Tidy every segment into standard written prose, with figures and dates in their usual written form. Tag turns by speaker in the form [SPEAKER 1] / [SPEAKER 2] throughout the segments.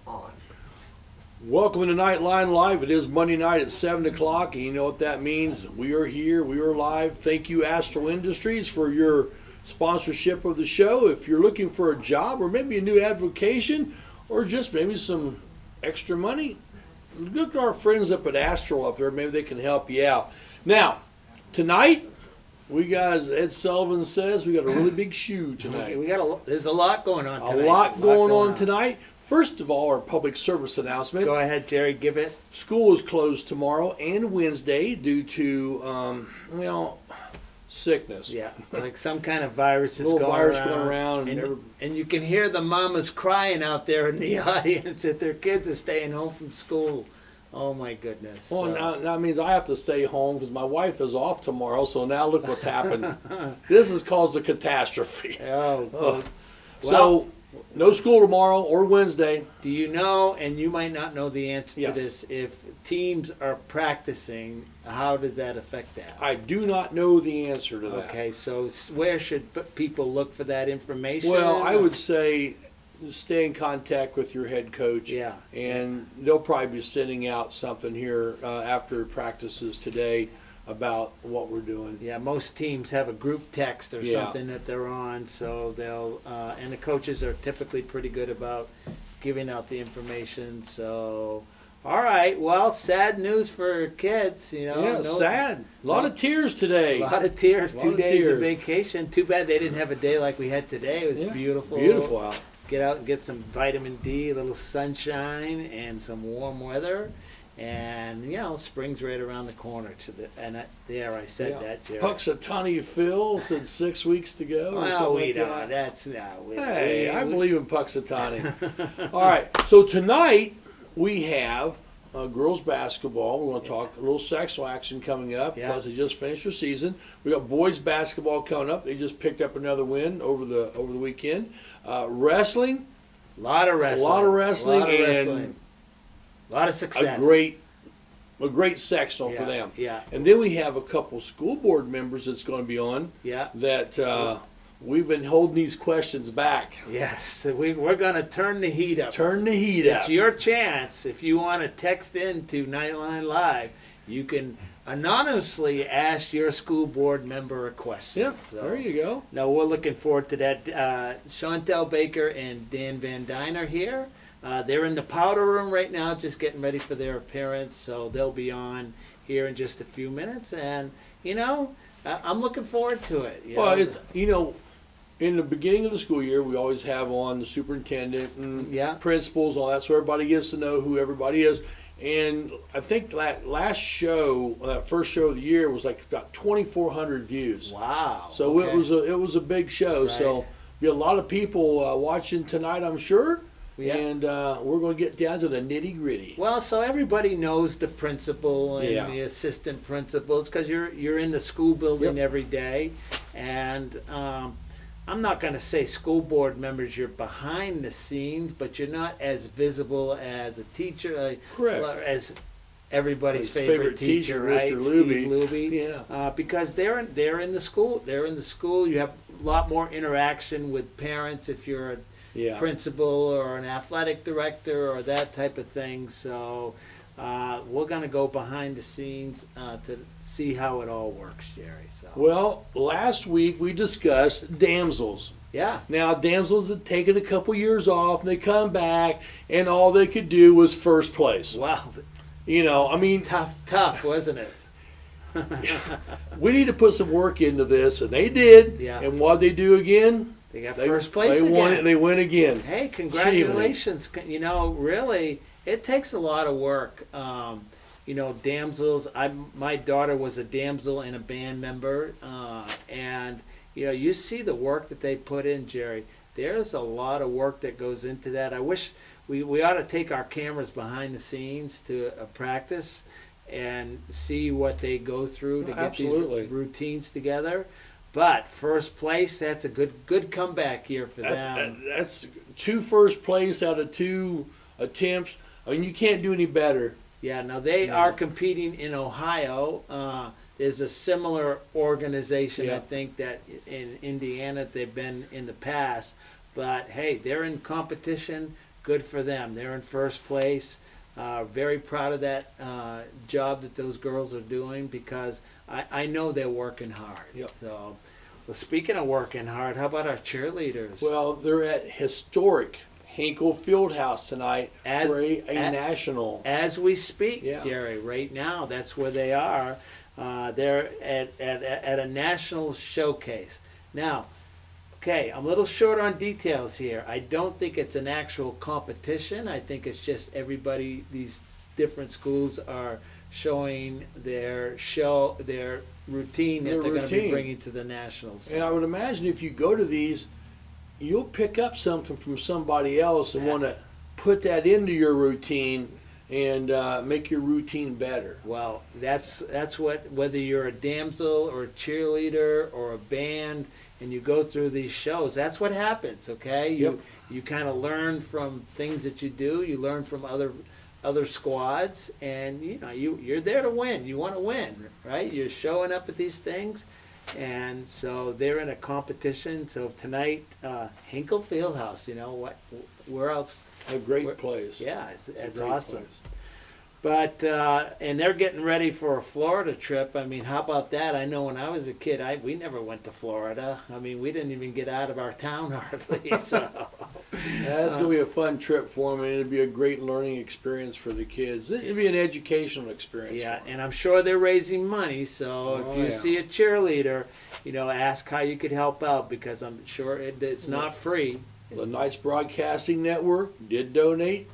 [SPEAKER 1] on.
[SPEAKER 2] Welcome to Knightline Live. It is Monday night at 7 o'clock, and you know what that means. We are here. We are live. Thank you, Astral Industries, for your sponsorship of the show. If you're looking for a job or maybe a new avocation or just maybe some extra money, look at our friends up at Astral up there. Maybe they can help you out. Now, tonight, we got, as Ed Sullivan says, we got a really big shoe tonight.
[SPEAKER 1] There's a lot going on tonight.
[SPEAKER 2] A lot going on tonight. First of all, our public service announcement.
[SPEAKER 1] Go ahead, Jerry, give it.
[SPEAKER 2] School is closed tomorrow and Wednesday due to, sickness.
[SPEAKER 1] Yeah, like some kind of virus is
[SPEAKER 2] Little
[SPEAKER 1] going
[SPEAKER 2] virus
[SPEAKER 1] around.
[SPEAKER 2] going around.
[SPEAKER 1] And you can hear the mamas crying out there in the audience that their kids are staying home from school. Oh, my goodness.
[SPEAKER 2] Well, now that means I have to stay home because my wife is off tomorrow, so now look what's happened. This has caused a catastrophe.
[SPEAKER 1] Oh,
[SPEAKER 2] So, no school tomorrow or Wednesday.
[SPEAKER 1] do you know, and you might not know the answer
[SPEAKER 2] Yes.
[SPEAKER 1] to this, if teams are practicing, how does that affect that?
[SPEAKER 2] I do not know the answer to that.
[SPEAKER 1] Okay, so where should people look for that information?
[SPEAKER 2] Well, I would say stay in contact with your head coach.
[SPEAKER 1] Yeah.
[SPEAKER 2] And they'll probably be sending out something here after practices today about what we're doing.
[SPEAKER 1] Yeah, most teams have a group text or
[SPEAKER 2] Yeah.
[SPEAKER 1] something that they're on, so they'll, and the coaches are typically pretty good about giving out the information, so, all right, well, sad news for kids, you know.
[SPEAKER 2] Yeah, sad. A lot of tears today.
[SPEAKER 1] A lot of tears,
[SPEAKER 2] Lot
[SPEAKER 1] 2
[SPEAKER 2] of
[SPEAKER 1] days
[SPEAKER 2] tears.
[SPEAKER 1] of vacation. Too bad they didn't have a day like we had today. It was
[SPEAKER 2] Yeah,
[SPEAKER 1] beautiful.
[SPEAKER 2] Beautiful out.
[SPEAKER 1] Get out and get some vitamin D, a little sunshine, and some warm weather. And, you know, spring's right around the corner. There I said that, Jerry.
[SPEAKER 2] Puxatawny Phil said 6 weeks to go. Or
[SPEAKER 1] Well,
[SPEAKER 2] something
[SPEAKER 1] we
[SPEAKER 2] like
[SPEAKER 1] don't.
[SPEAKER 2] that.
[SPEAKER 1] That's not.
[SPEAKER 2] Hey, I believe in Puxatawny. All right, so tonight we have girls basketball. We're going to talk a little sexual action coming up
[SPEAKER 1] Yeah.
[SPEAKER 2] because they just finished their season. We got boys basketball coming up. They just picked up another win over the weekend. Wrestling.
[SPEAKER 1] A lot of wrestling.
[SPEAKER 2] A lot of wrestling.
[SPEAKER 1] A lot of wrestling. A lot of success.
[SPEAKER 2] A great sectional for them.
[SPEAKER 1] Yeah.
[SPEAKER 2] And then we have a couple school board members that's going to be on
[SPEAKER 1] Yeah.
[SPEAKER 2] that we've been holding these questions back.
[SPEAKER 1] Yes. We're going to turn the heat up.
[SPEAKER 2] Turn the heat
[SPEAKER 1] It's
[SPEAKER 2] up.
[SPEAKER 1] your chance. If you want to text in to Nightline Live, you can anonymously ask your school board member a question.
[SPEAKER 2] Yeah,
[SPEAKER 1] So,
[SPEAKER 2] there you go.
[SPEAKER 1] No, we're looking forward to that. Chantel Baker and Dan Van Dyne are here. They're in the powder room right now, just getting ready for their appearance. So they'll be on here in just a few minutes. And, you know, I'm looking forward to it.
[SPEAKER 2] Well, it's, in the beginning of the school year, we always have on the superintendent and
[SPEAKER 1] Yeah.
[SPEAKER 2] principals, all that, so everybody gets to know who everybody is. And I think that last show, that first show of the year, was like about 2,400 views.
[SPEAKER 1] Wow.
[SPEAKER 2] So
[SPEAKER 1] okay.
[SPEAKER 2] it was a big show.
[SPEAKER 1] Right.
[SPEAKER 2] So be a lot of people watching tonight, I'm sure.
[SPEAKER 1] Yeah.
[SPEAKER 2] And we're going to get down to the nitty gritty.
[SPEAKER 1] Well, so everybody knows the principal and
[SPEAKER 2] Yeah.
[SPEAKER 1] the assistant principals because you're in the school building
[SPEAKER 2] Yep.
[SPEAKER 1] every day, and I'm not going to say school board members. You're behind the scenes, but you're not as visible as a teacher,
[SPEAKER 2] Correct.
[SPEAKER 1] as everybody's
[SPEAKER 2] His
[SPEAKER 1] favorite teacher, right?
[SPEAKER 2] Mr.
[SPEAKER 1] Steve
[SPEAKER 2] Luby.
[SPEAKER 1] Luby.
[SPEAKER 2] Yeah.
[SPEAKER 1] Because they're in the school. They're in the school. You have a lot more interaction with parents if you're a
[SPEAKER 2] Yeah.
[SPEAKER 1] principal or an athletic director or that type of thing. So we're going to go behind the scenes to see how it all works, Jerry. So
[SPEAKER 2] Well, last week we discussed damsels.
[SPEAKER 1] yeah,
[SPEAKER 2] Now, damsels had taken a couple years off, and they come back, and all they could do was first place.
[SPEAKER 1] wow,
[SPEAKER 2] I mean,
[SPEAKER 1] tough, wasn't it?
[SPEAKER 2] we need to put some work into this, and they did.
[SPEAKER 1] Yeah.
[SPEAKER 2] And what they do again?
[SPEAKER 1] They got first place
[SPEAKER 2] They
[SPEAKER 1] again.
[SPEAKER 2] won it, and they win again.
[SPEAKER 1] Hey, congratulations! Really, it takes a lot of work. Damsels. My daughter was a damsel and a band member, and you see the work that they put in, Jerry. There's a lot of work that goes into that. I wish we ought to take our cameras behind the scenes to practice and see what they go through to get
[SPEAKER 2] Absolutely.
[SPEAKER 1] these routines together. But first place, that's a good comeback here for them.
[SPEAKER 2] That's 2 first place out of 2 attempts. I mean, you can't do any better.
[SPEAKER 1] Yeah, now they are competing in Ohio. There's a similar organization,
[SPEAKER 2] Yeah.
[SPEAKER 1] I think, that in Indiana they've been in the past. But hey, they're in competition. good for them. They're in first place. Very proud of that job that those girls are doing, because I know they're working hard.
[SPEAKER 2] Yep.
[SPEAKER 1] So, well, speaking of working hard, how about our cheerleaders?
[SPEAKER 2] Well, they're at historic Hinkle Fieldhouse tonight for a national.
[SPEAKER 1] As we speak,
[SPEAKER 2] Yeah.
[SPEAKER 1] Jerry, right now, that's where they are. They're at a national showcase. Now, okay, I'm a little short on details here. I don't think it's an actual competition. I think it's just everybody, these different schools are showing their routine that they're going to be
[SPEAKER 2] routine.
[SPEAKER 1] bringing to the nationals.
[SPEAKER 2] And I would imagine if you go to these, you'll pick up something from somebody else and
[SPEAKER 1] Yeah.
[SPEAKER 2] want to put that into your routine and make your routine better.
[SPEAKER 1] Well, that's what, whether you're a damsel or a cheerleader or a band, and you go through these shows, that's what happens. Okay,
[SPEAKER 2] Yep.
[SPEAKER 1] you kind of learn from things that you do. You learn from other squads, and you're there to win. You want to win, right? You're showing up at these things, and so they're in a competition. So tonight, Hinkle Fieldhouse. You know what? Where else?
[SPEAKER 2] A great place.
[SPEAKER 1] Yeah,
[SPEAKER 2] It's
[SPEAKER 1] it's
[SPEAKER 2] a great
[SPEAKER 1] awesome.
[SPEAKER 2] place.
[SPEAKER 1] But and they're getting ready for a Florida trip. I mean, how about that? I know when I was a kid, we never went to Florida. I mean, we didn't even get out of our town hardly. So
[SPEAKER 2] That's going to be a fun trip for them, and it'll be a great learning experience for the kids. It'll be an educational experience.
[SPEAKER 1] yeah,
[SPEAKER 2] for them.
[SPEAKER 1] and I'm sure they're raising money. So if
[SPEAKER 2] Oh,
[SPEAKER 1] you
[SPEAKER 2] yeah.
[SPEAKER 1] see a cheerleader, ask how you could help out, because I'm sure it's not free.
[SPEAKER 2] The
[SPEAKER 1] It's
[SPEAKER 2] Knights Broadcasting Network did donate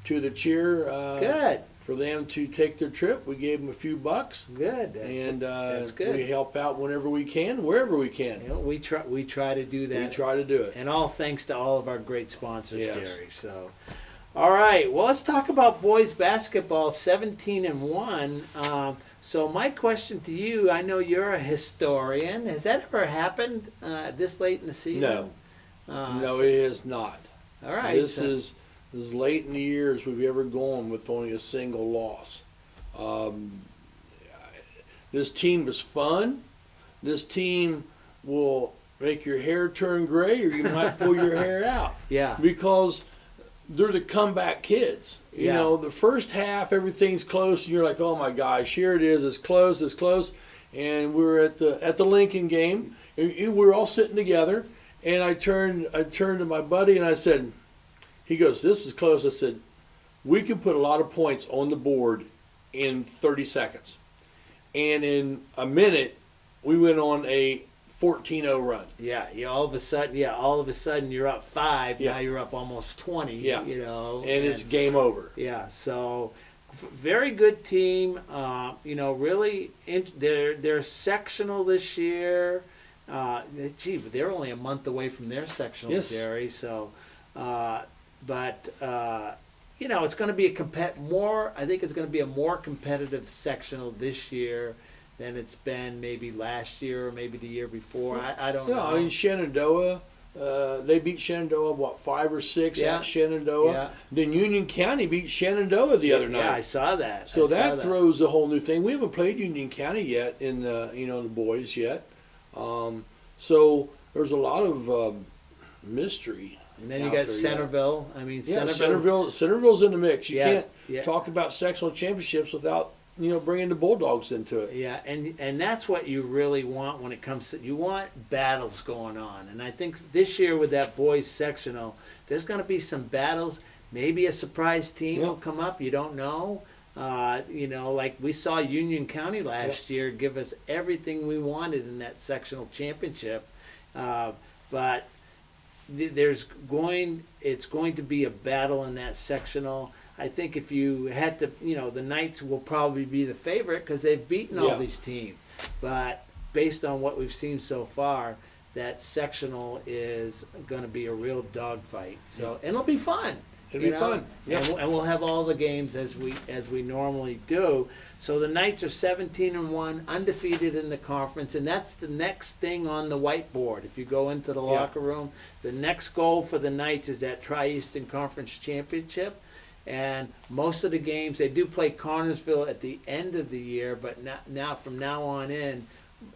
[SPEAKER 2] to the cheer
[SPEAKER 1] good,
[SPEAKER 2] for them to take their trip. We gave them a few bucks,
[SPEAKER 1] good.
[SPEAKER 2] and
[SPEAKER 1] that's good.
[SPEAKER 2] we help out whenever we can, wherever we can.
[SPEAKER 1] We try to do that.
[SPEAKER 2] We try to do it.
[SPEAKER 1] And all thanks to all of our great sponsors,
[SPEAKER 2] Yes.
[SPEAKER 1] Jerry. So, all right. Well, let's talk about boys basketball, 17-1. So my question to you, I know you're a historian. Has that ever happened this late in the season?
[SPEAKER 2] No. No, it is not.
[SPEAKER 1] All right.
[SPEAKER 2] This
[SPEAKER 1] so-
[SPEAKER 2] is as late in the year as we've ever gone with only a single loss. This team is fun. This team will make your hair turn gray, or you might pull your hair out,
[SPEAKER 1] Yeah.
[SPEAKER 2] because they're the comeback kids. You
[SPEAKER 1] Yeah.
[SPEAKER 2] know, the first half, everything's close, and you're like, oh my gosh, here it is, it's close, it's close. And we're at the Lincoln game. We were all sitting together, and I turned to my buddy and I said, he goes, this is close. I said, we can put a lot of points on the board in 30 seconds. And in a minute, we went on a 14-0 run.
[SPEAKER 1] Yeah. All of a sudden, you're up 5.
[SPEAKER 2] Yeah.
[SPEAKER 1] Now you're up almost 20.
[SPEAKER 2] Yeah. And it's game over.
[SPEAKER 1] Yeah, so very good team. Really, they're sectional this year. But they're only a month away from their sectional,
[SPEAKER 2] Yes.
[SPEAKER 1] Jerry. So, it's going to be I think it's going to be a more competitive sectional this year than it's been maybe last year or maybe the year before. I don't know.
[SPEAKER 2] Yeah, I mean, Shenandoah, they beat Shenandoah, 5 or 6
[SPEAKER 1] Yeah.
[SPEAKER 2] at Shenandoah.
[SPEAKER 1] Yeah.
[SPEAKER 2] Then Union County beat Shenandoah the other night.
[SPEAKER 1] Yeah, I saw that.
[SPEAKER 2] So
[SPEAKER 1] I saw
[SPEAKER 2] that throws a whole new thing. We haven't played Union County yet in the boys yet. So there's a lot of mystery.
[SPEAKER 1] And then you
[SPEAKER 2] out
[SPEAKER 1] got
[SPEAKER 2] there yet.
[SPEAKER 1] Centerville. I mean,
[SPEAKER 2] Yeah, Centerville's in the mix. You
[SPEAKER 1] Yeah,
[SPEAKER 2] can't
[SPEAKER 1] yeah.
[SPEAKER 2] talk about sectional championships without bringing the Bulldogs into it.
[SPEAKER 1] Yeah, and that's what you really want when it comes to, you want battles going on. And I think this year with that boys sectional, there's going to be some battles. Maybe a surprise team
[SPEAKER 2] Yeah.
[SPEAKER 1] will come up. You don't know. Like we saw Union County last year give us everything we wanted in that sectional championship. But it's going to be a battle in that sectional. I think if you had to, the Knights will probably be the favorite because they've beaten all
[SPEAKER 2] Yeah.
[SPEAKER 1] these teams. But based on what we've seen so far, that sectional is going to be a real dogfight. So, and it'll be fun.
[SPEAKER 2] It'll be fun. Yeah.
[SPEAKER 1] And we'll have all the games as we normally do. So the Knights are 17-1, undefeated in the conference, and that's the next thing on the whiteboard. If you go into the locker room, the next goal for the Knights is that Tri-Eastern Conference Championship. And most of the games, they do play Connersville at the end of the year, but now from now on in,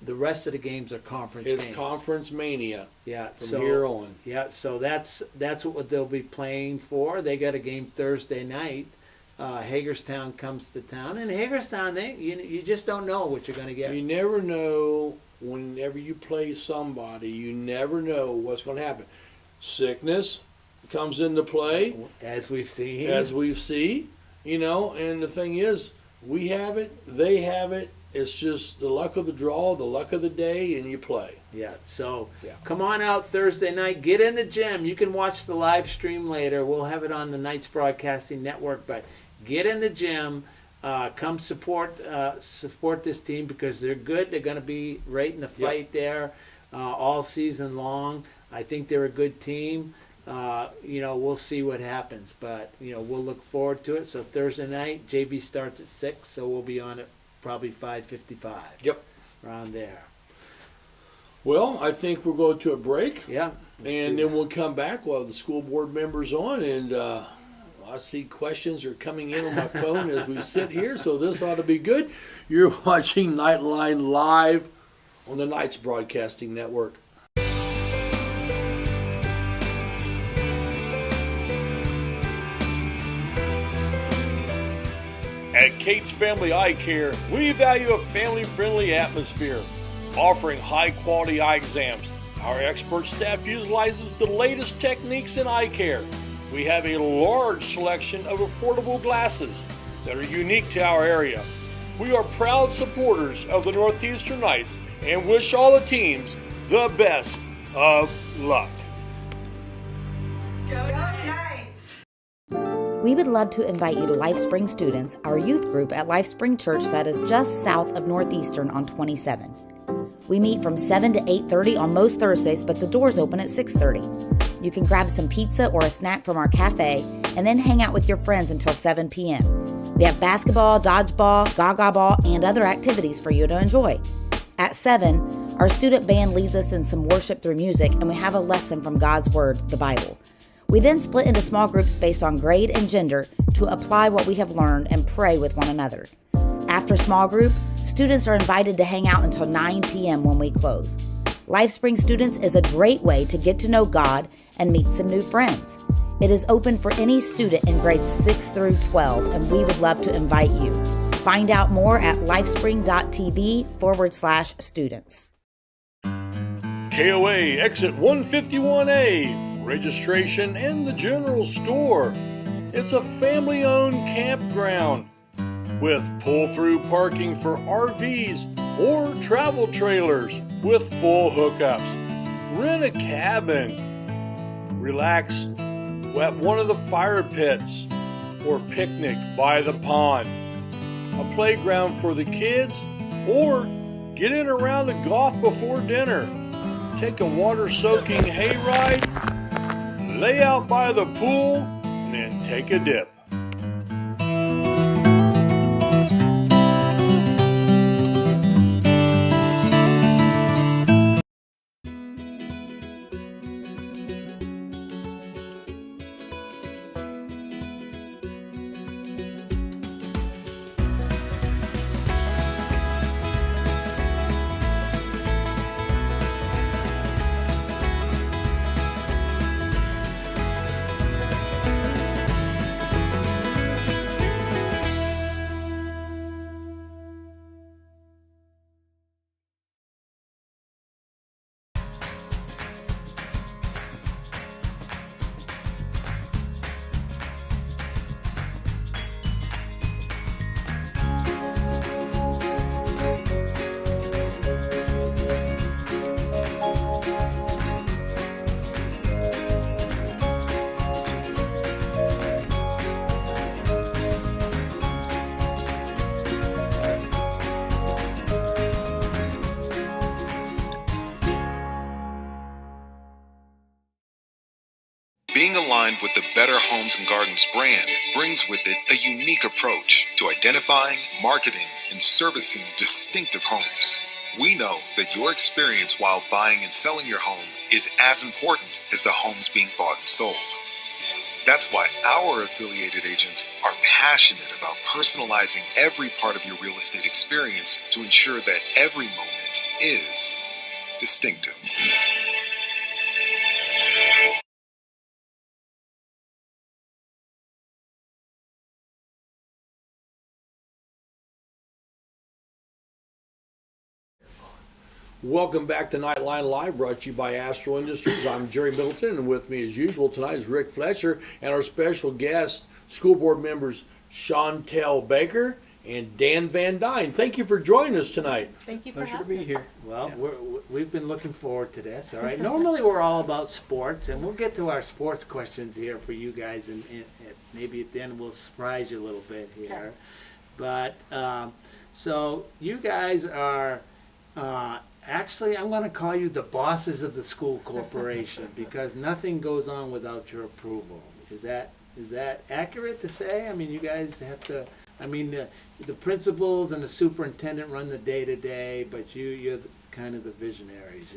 [SPEAKER 1] the rest of the games are conference
[SPEAKER 2] It's
[SPEAKER 1] games.
[SPEAKER 2] conference mania
[SPEAKER 1] Yeah,
[SPEAKER 2] from here on.
[SPEAKER 1] Yeah, so that's what they'll be playing for. They got a game Thursday night. Hagerstown comes to town, and Hagerstown, you just don't know what you're going to get.
[SPEAKER 2] You never know. Whenever you play somebody, you never know what's going to happen. Sickness comes into play,
[SPEAKER 1] As we've seen.
[SPEAKER 2] as we see, and the thing is, we have it, they have it. It's just the luck of the draw, the luck of the day, and you play.
[SPEAKER 1] Yeah, so
[SPEAKER 2] Yeah.
[SPEAKER 1] come on out Thursday night. Get in the gym. You can watch the live stream later. We'll have it on the Knights Broadcasting Network, but get in the gym. Come support this team because they're good. They're going to be right in the fight there all season long. I think they're a good team. We'll see what happens, but we'll look forward to it. So Thursday night, JV starts at 6, so we'll be on it probably 5:55.
[SPEAKER 2] Yep.
[SPEAKER 1] Around there.
[SPEAKER 2] Well, I think we'll go to a break.
[SPEAKER 1] Yeah.
[SPEAKER 2] And then we'll come back. We'll have the school board members on, and I see questions are coming in on my phone as we sit here, so this ought to be good. You're watching Knightline live on the Knights Broadcasting Network. At Kate's Family Eye Care, we value a family-friendly atmosphere, offering high-quality eye exams. Our expert staff utilizes the latest techniques in eye care. We have a large selection of affordable glasses that are unique to our area. We are proud supporters of the Northeastern Knights and wish all the teams the best of luck.
[SPEAKER 3] Go Knights!
[SPEAKER 4] We would love to invite you to LifeSpring Students, our youth group at LifeSpring Church that is just south of Northeastern on 27. We meet from 7 to 8:30 on most Thursdays, but the doors open at 6:30. You can grab some pizza or a snack from our cafe and then hang out with your friends until 7 p.m. We have basketball, dodgeball, gaga ball, and other activities for you to enjoy. At 7, our student band leads us in some worship through music, and we have a lesson from God's Word, the Bible. We then split into small groups based on grade and gender to apply what we have learned and pray with one another. After small group, students are invited to hang out until 9 p.m. when we close. LifeSpring Students is a great way to get to know God and meet some new friends. It is open for any student in grades 6 through 12, and we would love to invite you. Find out more at lifespring.tv/students.
[SPEAKER 2] KOA Exit 151A, registration in the general store. It's a family-owned campground with pull-through parking for RVs or travel trailers with full hookups. Rent a cabin. Relax at one of the fire pits or picnic by the pond. A playground for the kids, or get in around the golf before dinner. Take a water-soaking hayride, lay out by the pool, and then take a dip.
[SPEAKER 5] Being aligned with the Better Homes and Gardens brand brings with it a unique approach to identifying, marketing, and servicing distinctive homes. We know that your experience while buying and selling your home is as important as the homes being bought and sold. That's why our affiliated agents are passionate about personalizing every part of your real estate experience to ensure that every moment impact is distinctive.
[SPEAKER 2] Welcome back to Knightline Live, brought to you by Astro Industries. I'm Jerry Middleton, and with me as usual tonight is Rick Fletcher and our special guest, school board members Chantel Baker and Dan Van Dyne. Thank you for joining us tonight.
[SPEAKER 3] Thank you for
[SPEAKER 6] Pleasure to
[SPEAKER 3] having
[SPEAKER 6] be
[SPEAKER 3] us.
[SPEAKER 6] here.
[SPEAKER 1] Well, we've been looking forward to this. All right. Normally we're all about sports, and we'll get to our sports questions here for you guys, and maybe at the end we'll surprise you a little bit here.
[SPEAKER 3] Okay.
[SPEAKER 1] But so you guys are. Actually, I'm going to call you the bosses of the school corporation because nothing goes on without your approval. Is that accurate to say? I mean, you guys have to. I mean, the principals and the superintendent run the day to day, but you're kind of the visionaries,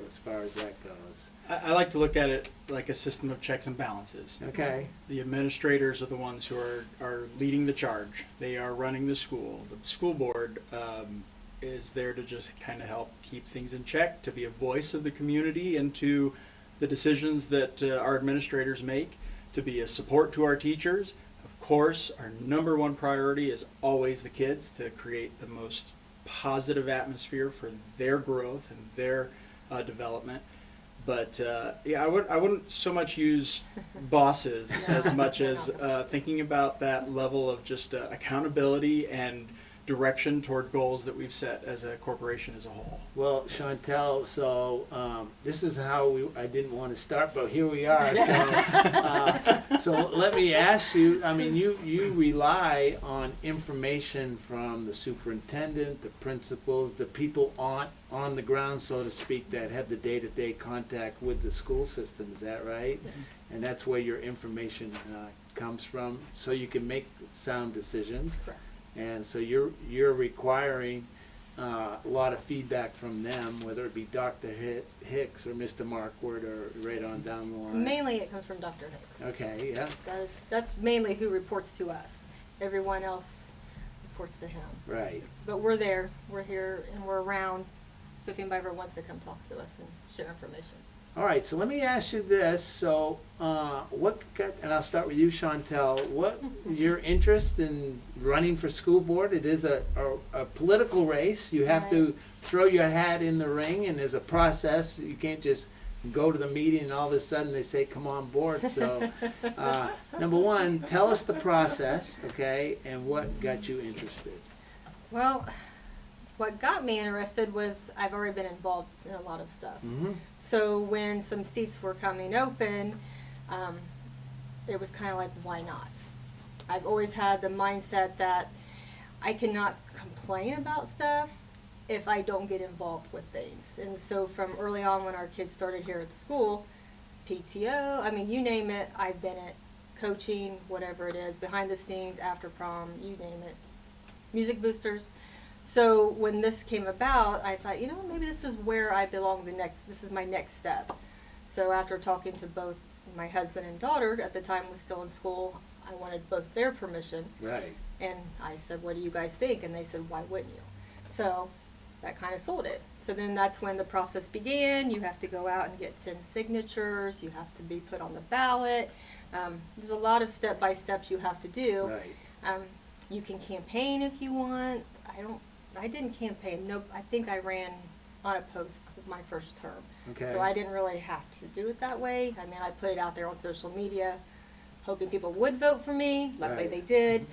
[SPEAKER 1] as far as that goes.
[SPEAKER 6] I like to look at it like a system of checks and balances.
[SPEAKER 1] Okay.
[SPEAKER 6] The administrators are the ones who are leading the charge. They are running the school. The school board is there to just kind of help keep things in check, to be a voice of the community and to the decisions that our administrators make, to be a support to our teachers. Of course, our number one priority is always the kids, to create the most positive atmosphere for their growth and their development. But I wouldn't so much use bosses as much as thinking about that level of just accountability and direction toward goals that we've set as a corporation as a whole.
[SPEAKER 1] Well, Chantel, so this is how I didn't want to start, but here we are. So let me ask you, I mean, you rely on information from the superintendent, the principals, the people on the ground, so to speak, that have the day-to-day contact with the school system, is that right?
[SPEAKER 3] Yes.
[SPEAKER 1] And that's where your information comes from, so you can make sound decisions.
[SPEAKER 3] Correct.
[SPEAKER 1] And so you're requiring a lot of feedback from them, whether it be Dr. Hicks or Mr. Markward or right on down the line.
[SPEAKER 3] Mainly it comes from Dr. Hicks.
[SPEAKER 1] Okay, yeah,
[SPEAKER 3] That's mainly who reports to us. Everyone else reports to him.
[SPEAKER 1] right.
[SPEAKER 3] But we're there, we're here, and we're around. So if anybody ever wants to come talk to us and share information.
[SPEAKER 1] All right, so let me ask you this. So and I'll start with you, Chantel. What is your interest in running for school board? It is a political race. You have to throw your hat in the ring, and there's a process. You can't just go to the meeting and all of a sudden they say, come on board. So number one, tell us the process, okay, and what got you interested?
[SPEAKER 3] Well, what got me interested was I've already been involved in a lot of stuff.
[SPEAKER 1] Mm-hmm.
[SPEAKER 3] So when some seats were coming open, it was kind of like, why not? I've always had the mindset that I cannot complain about stuff if I don't get involved with things. And so from early on when our kids started here at the school, PTO, I mean, you name it, I've been at coaching, whatever it is, behind the scenes, after prom, you name it, music boosters. So when this came about, I thought, maybe this is where I belong this is my next step. So after talking to both my husband and daughter, at the time was still in school, I wanted both their permission.
[SPEAKER 1] Right.
[SPEAKER 3] And I said, what do you guys think? And they said, why wouldn't you? So that kind of sold it. So then that's when the process began. You have to go out and get 10 signatures. You have to be put on the ballot. There's a lot of step-by-steps you have to do.
[SPEAKER 1] Right.
[SPEAKER 3] You can campaign if you want. I didn't campaign. Nope. I think I ran on a post my first term.
[SPEAKER 1] Okay.
[SPEAKER 3] So I didn't really have to do it that way. I mean, I put it out there on social media, hoping people would vote for me. Luckily,
[SPEAKER 1] Right.
[SPEAKER 3] they did.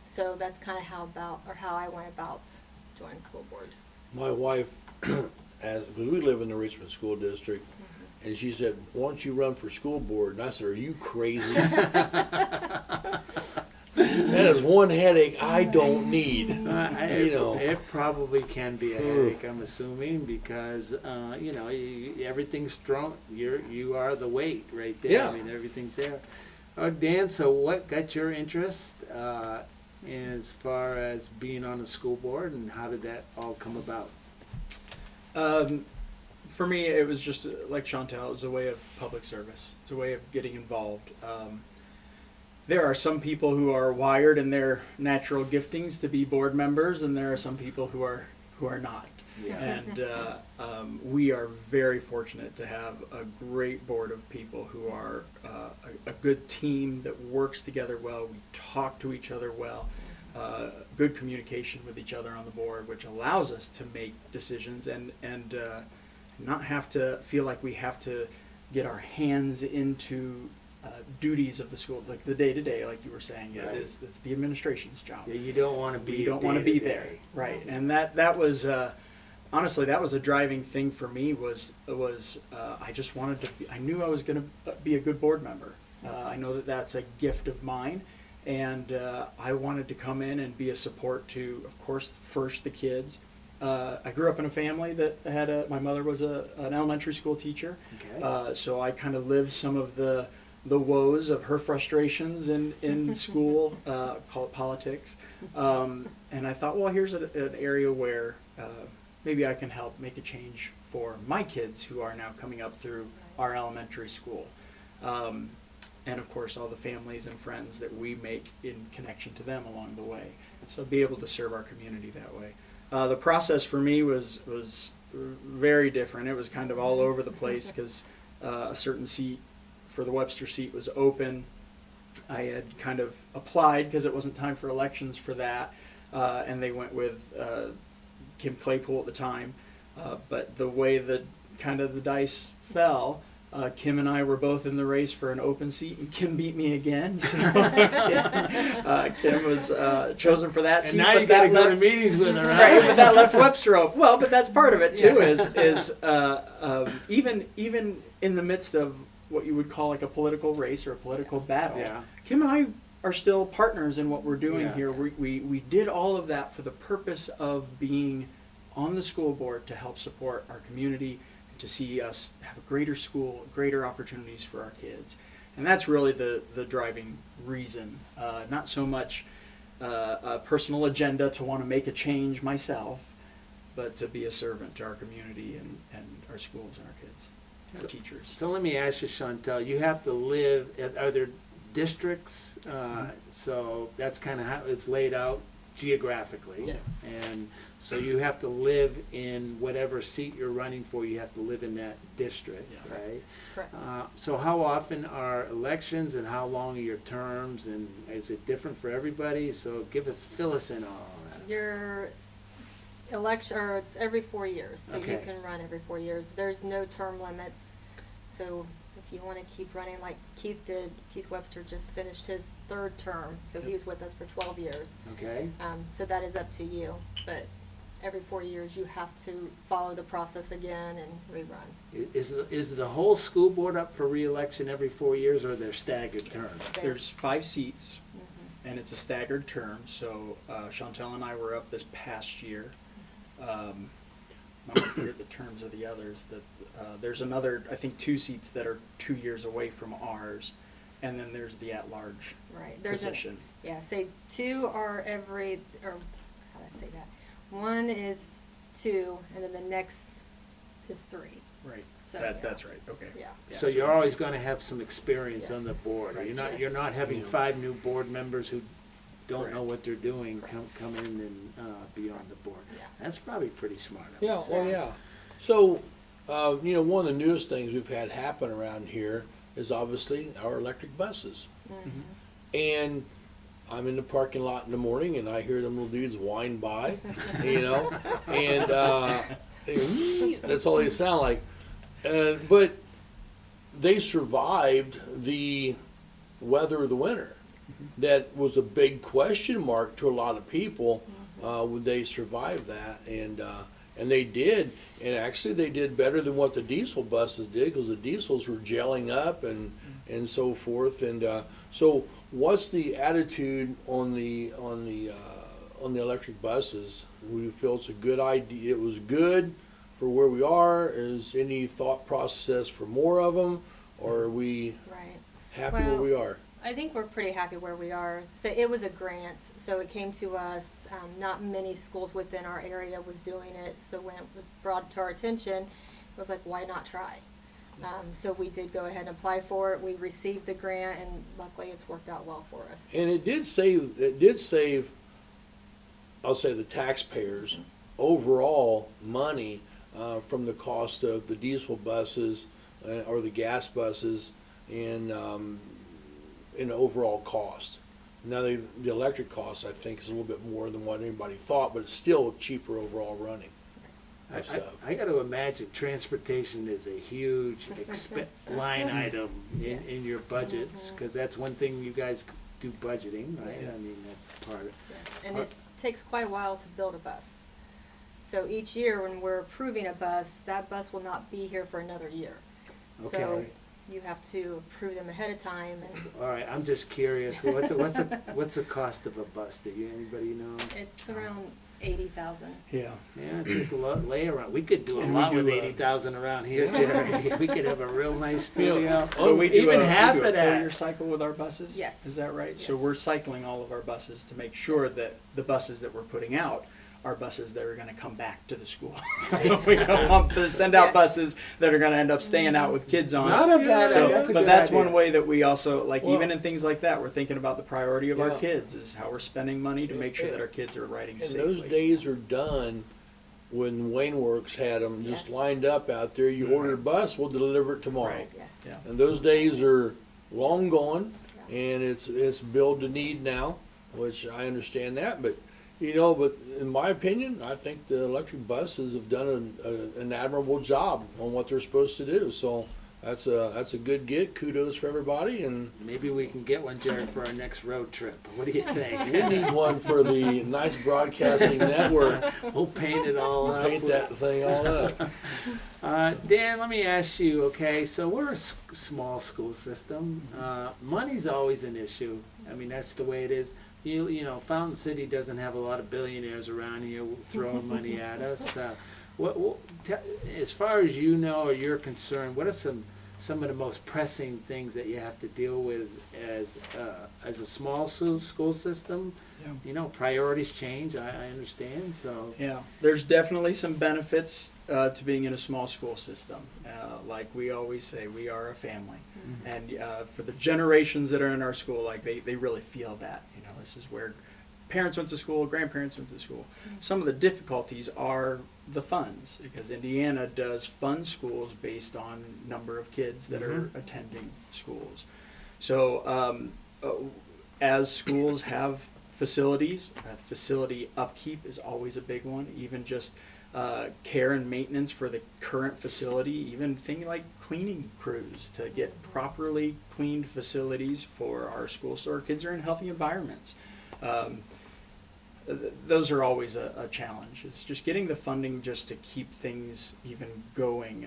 [SPEAKER 3] So that's kind of how I went about joining the school board.
[SPEAKER 2] My wife, because we live in the Richmond School District, and she said, why don't you run for school board? And I said, are you crazy? That is one headache I don't need.
[SPEAKER 1] It probably can be a headache, I'm assuming, because everything's thrown. You are the weight right there.
[SPEAKER 2] Yeah.
[SPEAKER 1] I mean, everything's there. Dan, so what got your interest as far as being on the school board, and how did that all come about?
[SPEAKER 6] For me, it was just like Chantel. It was a way of public service. It's a way of getting involved. There are some people who are wired in their natural giftings to be board members, and there are some people who are not.
[SPEAKER 1] Yeah.
[SPEAKER 6] And we are very fortunate to have a great board of people who are a good team that works together well. We talk to each other well. Good communication with each other on the board, which allows us to make decisions and not have to feel like we have to get our hands into duties of the school, like the day-to-day, like you were saying.
[SPEAKER 1] Right.
[SPEAKER 6] It's the administration's job.
[SPEAKER 1] Yeah, you don't want to be.
[SPEAKER 6] You don't want to be
[SPEAKER 1] day-to-day.
[SPEAKER 6] there, right? And that was honestly, that was a driving thing for me. Was I just wanted to be, I knew I was going to be a good board member. I know that that's a gift of mine, and I wanted to come in and be a support to, of course, first the kids. I grew up in a family that had my mother was an elementary school teacher,
[SPEAKER 1] Okay.
[SPEAKER 6] so I kind of lived some of the woes of her frustrations in school, call it politics. And I thought, well, here's an area where maybe I can help make a change for my kids who are now coming up through our elementary school. And of course, all the families and friends that we make in connection to them along the way. So be able to serve our community that way. The process for me was very different. It was kind of all over the place because a certain seat for the Webster seat was open. I had kind of applied because it wasn't time for elections for that, and they went with Kim Claypool at the time. But the way that kind of the dice fell, Kim and I were both in the race for an open seat, and Kim beat me again. So Kim was chosen for that seat.
[SPEAKER 1] And now
[SPEAKER 6] but
[SPEAKER 1] you got to
[SPEAKER 6] that
[SPEAKER 1] go to
[SPEAKER 6] left-
[SPEAKER 1] meetings with her,
[SPEAKER 6] Right,
[SPEAKER 1] right?
[SPEAKER 6] but that left Webster open. Well, but that's part of it too.
[SPEAKER 1] Yeah.
[SPEAKER 6] Is even in the midst of what you would call like a political race or a political battle,
[SPEAKER 1] Yeah.
[SPEAKER 6] Kim and I are still partners in what we're doing
[SPEAKER 1] Yeah.
[SPEAKER 6] here. We did all of that for the purpose of being on the school board to help support our community, to see us have a greater school, greater opportunities for our kids. And that's really the driving reason, not so much a personal agenda to want to make a change myself, but to be a servant to our community and our schools and our kids, and our teachers.
[SPEAKER 1] So let me ask you, Chantel, you have to live, are there districts? So that's kind of how it's laid out geographically.
[SPEAKER 3] Yes.
[SPEAKER 1] And so you have to live in whatever seat you're running for, you have to live in that district,
[SPEAKER 6] Yeah.
[SPEAKER 1] right?
[SPEAKER 3] Correct.
[SPEAKER 1] So how often are elections and how long are your terms, and is it different for everybody? So fill us in on all that.
[SPEAKER 3] Your election, or it's every 4 years, so you
[SPEAKER 1] Okay.
[SPEAKER 3] can run every 4 years. There's no term limits, so if you want to keep running like Keith did, Keith Webster just finished his 3rd term, so he was with us for 12 years.
[SPEAKER 1] Okay?
[SPEAKER 3] So that is up to you, but every 4 years you have to follow the process again and rerun.
[SPEAKER 1] Is the whole school board up for re-election every 4 years, or are there staggered terms?
[SPEAKER 6] There's 5 seats,
[SPEAKER 3] Mhm.
[SPEAKER 6] and it's a staggered term. So Chantel and I were up this past year. I'm not clear the terms of the others. There's another, I think, 2 seats that are 2 years away from ours, and then there's the at-large
[SPEAKER 3] Right.
[SPEAKER 6] position.
[SPEAKER 3] Yeah, say 2 are every, or how do I say that? 1 is 2, and then the next is 3.
[SPEAKER 6] Right.
[SPEAKER 3] So,
[SPEAKER 6] That's right. Okay.
[SPEAKER 3] Yeah.
[SPEAKER 1] So you're always going to have some experience on the
[SPEAKER 3] Yes.
[SPEAKER 1] board.
[SPEAKER 6] Right.
[SPEAKER 1] You're not
[SPEAKER 3] Yes.
[SPEAKER 1] having
[SPEAKER 2] Yeah.
[SPEAKER 1] 5 new board members who don't know
[SPEAKER 6] Correct.
[SPEAKER 1] what they're doing
[SPEAKER 3] Correct.
[SPEAKER 1] come in and be on the board.
[SPEAKER 3] Yeah.
[SPEAKER 1] That's probably pretty smart. I would
[SPEAKER 2] Yeah,
[SPEAKER 1] say.
[SPEAKER 2] oh yeah. So, one of the newest things we've had happen around here is obviously our electric buses.
[SPEAKER 3] Mhm.
[SPEAKER 2] And I'm in the parking lot in the morning and I hear them little dudes whine by, and that's all they sound like. But they survived the weather of the winter. That was a big question mark to a lot of people. Would they survive that? And they did. And actually, they did better than what the diesel buses did, because the diesels were gelling up and so forth. And so, what's the attitude on the electric buses? We feel it's a good idea. It was good for where we are. Is any thought process for more of them, or are we
[SPEAKER 3] Right.
[SPEAKER 2] happy where
[SPEAKER 3] Well,
[SPEAKER 2] we are?
[SPEAKER 3] I think we're pretty happy where we are. So it was a grant, so it came to us. Not many schools within our area was doing it. So when it was brought to our attention, it was like, why not try? So we did go ahead and apply for it. We received the grant, and luckily it's worked out well for us.
[SPEAKER 2] And it did save, I'll say, the taxpayers overall money from the cost of the diesel buses or the gas buses in overall cost. Now the electric cost I think is a little bit more than what anybody thought, but it's still cheaper overall running.
[SPEAKER 1] I got to imagine transportation is a huge line item in your budgets, because that's one thing you guys do budgeting, right?
[SPEAKER 3] Yes.
[SPEAKER 1] I mean, that's part of it.
[SPEAKER 3] Yes. And it takes quite a while to build a bus. So each year when we're approving a bus, that bus will not be here for another year. So
[SPEAKER 1] Okay.
[SPEAKER 3] you have to approve them ahead of time, and
[SPEAKER 1] All right, I'm just curious. What's the cost of a bus? Do you anybody know?
[SPEAKER 3] it's around 80,000.
[SPEAKER 6] Yeah.
[SPEAKER 1] Yeah, just lay around. We could do a
[SPEAKER 6] And we
[SPEAKER 1] lot
[SPEAKER 6] do,
[SPEAKER 1] with 80,000 around here, Jerry. We could have a real nice studio.
[SPEAKER 6] But we do
[SPEAKER 1] Even half
[SPEAKER 6] we do
[SPEAKER 1] of
[SPEAKER 6] a
[SPEAKER 1] that.
[SPEAKER 6] 4-year cycle with our buses.
[SPEAKER 3] Yes.
[SPEAKER 6] Is that right? So
[SPEAKER 3] Yes.
[SPEAKER 6] we're cycling all of our buses to make sure
[SPEAKER 3] Yes.
[SPEAKER 6] that the buses that we're putting out are buses that are going to come back to the school. We don't want to send out
[SPEAKER 3] Yes.
[SPEAKER 6] buses that are going to end up staying out with kids on.
[SPEAKER 1] Not a bad
[SPEAKER 6] So,
[SPEAKER 1] idea. That's a
[SPEAKER 6] but
[SPEAKER 1] good
[SPEAKER 6] that's
[SPEAKER 1] idea.
[SPEAKER 6] one way that we also, like,
[SPEAKER 2] Well-
[SPEAKER 6] even in things like that, we're thinking about the priority of our
[SPEAKER 2] Yeah.
[SPEAKER 6] kids, is how we're spending money to make sure that our kids are riding
[SPEAKER 2] And
[SPEAKER 6] safely.
[SPEAKER 2] those days are done when Wayne Works had them just
[SPEAKER 3] Yes.
[SPEAKER 2] lined up out there. You order a bus, we'll deliver it tomorrow.
[SPEAKER 6] Right.
[SPEAKER 3] Yes.
[SPEAKER 6] Yeah.
[SPEAKER 2] And those days are long gone, and it's build to need now, which I understand that. But but in my opinion, I think the electric buses have done an admirable job on what they're supposed to do. So that's a good get. Kudos for everybody, and
[SPEAKER 1] Maybe we can get one, Jerry, for our next road trip. What do you think?
[SPEAKER 2] we need one for the Nice Broadcasting Network.
[SPEAKER 1] We'll paint it all
[SPEAKER 2] We'll
[SPEAKER 1] up.
[SPEAKER 2] paint that thing all up.
[SPEAKER 1] Dan, let me ask you, okay, so we're a small school system. Money's always an issue. I mean, that's the way it is. Fountain City doesn't have a lot of billionaires around here throwing money at us. As far as you know or you're concerned, what are some of the most pressing things that you have to deal with as a small school system?
[SPEAKER 6] Yeah.
[SPEAKER 1] Priorities change, I understand, so.
[SPEAKER 6] Yeah, there's definitely some benefits to being in a small school system. Like we always say, we are a family. And for the generations that are in our school, like they really feel that. This is where parents went to school, grandparents went to school. Some of the difficulties are the funds, because Indiana does fund schools based on number of kids that are attending schools. So as schools have facilities, facility upkeep is always a big one. Even just care and maintenance for the current facility, even things like cleaning crews to get properly cleaned facilities for our schools so our kids are in healthy environments. Those are always a challenge. It's just getting the funding just to keep things even going.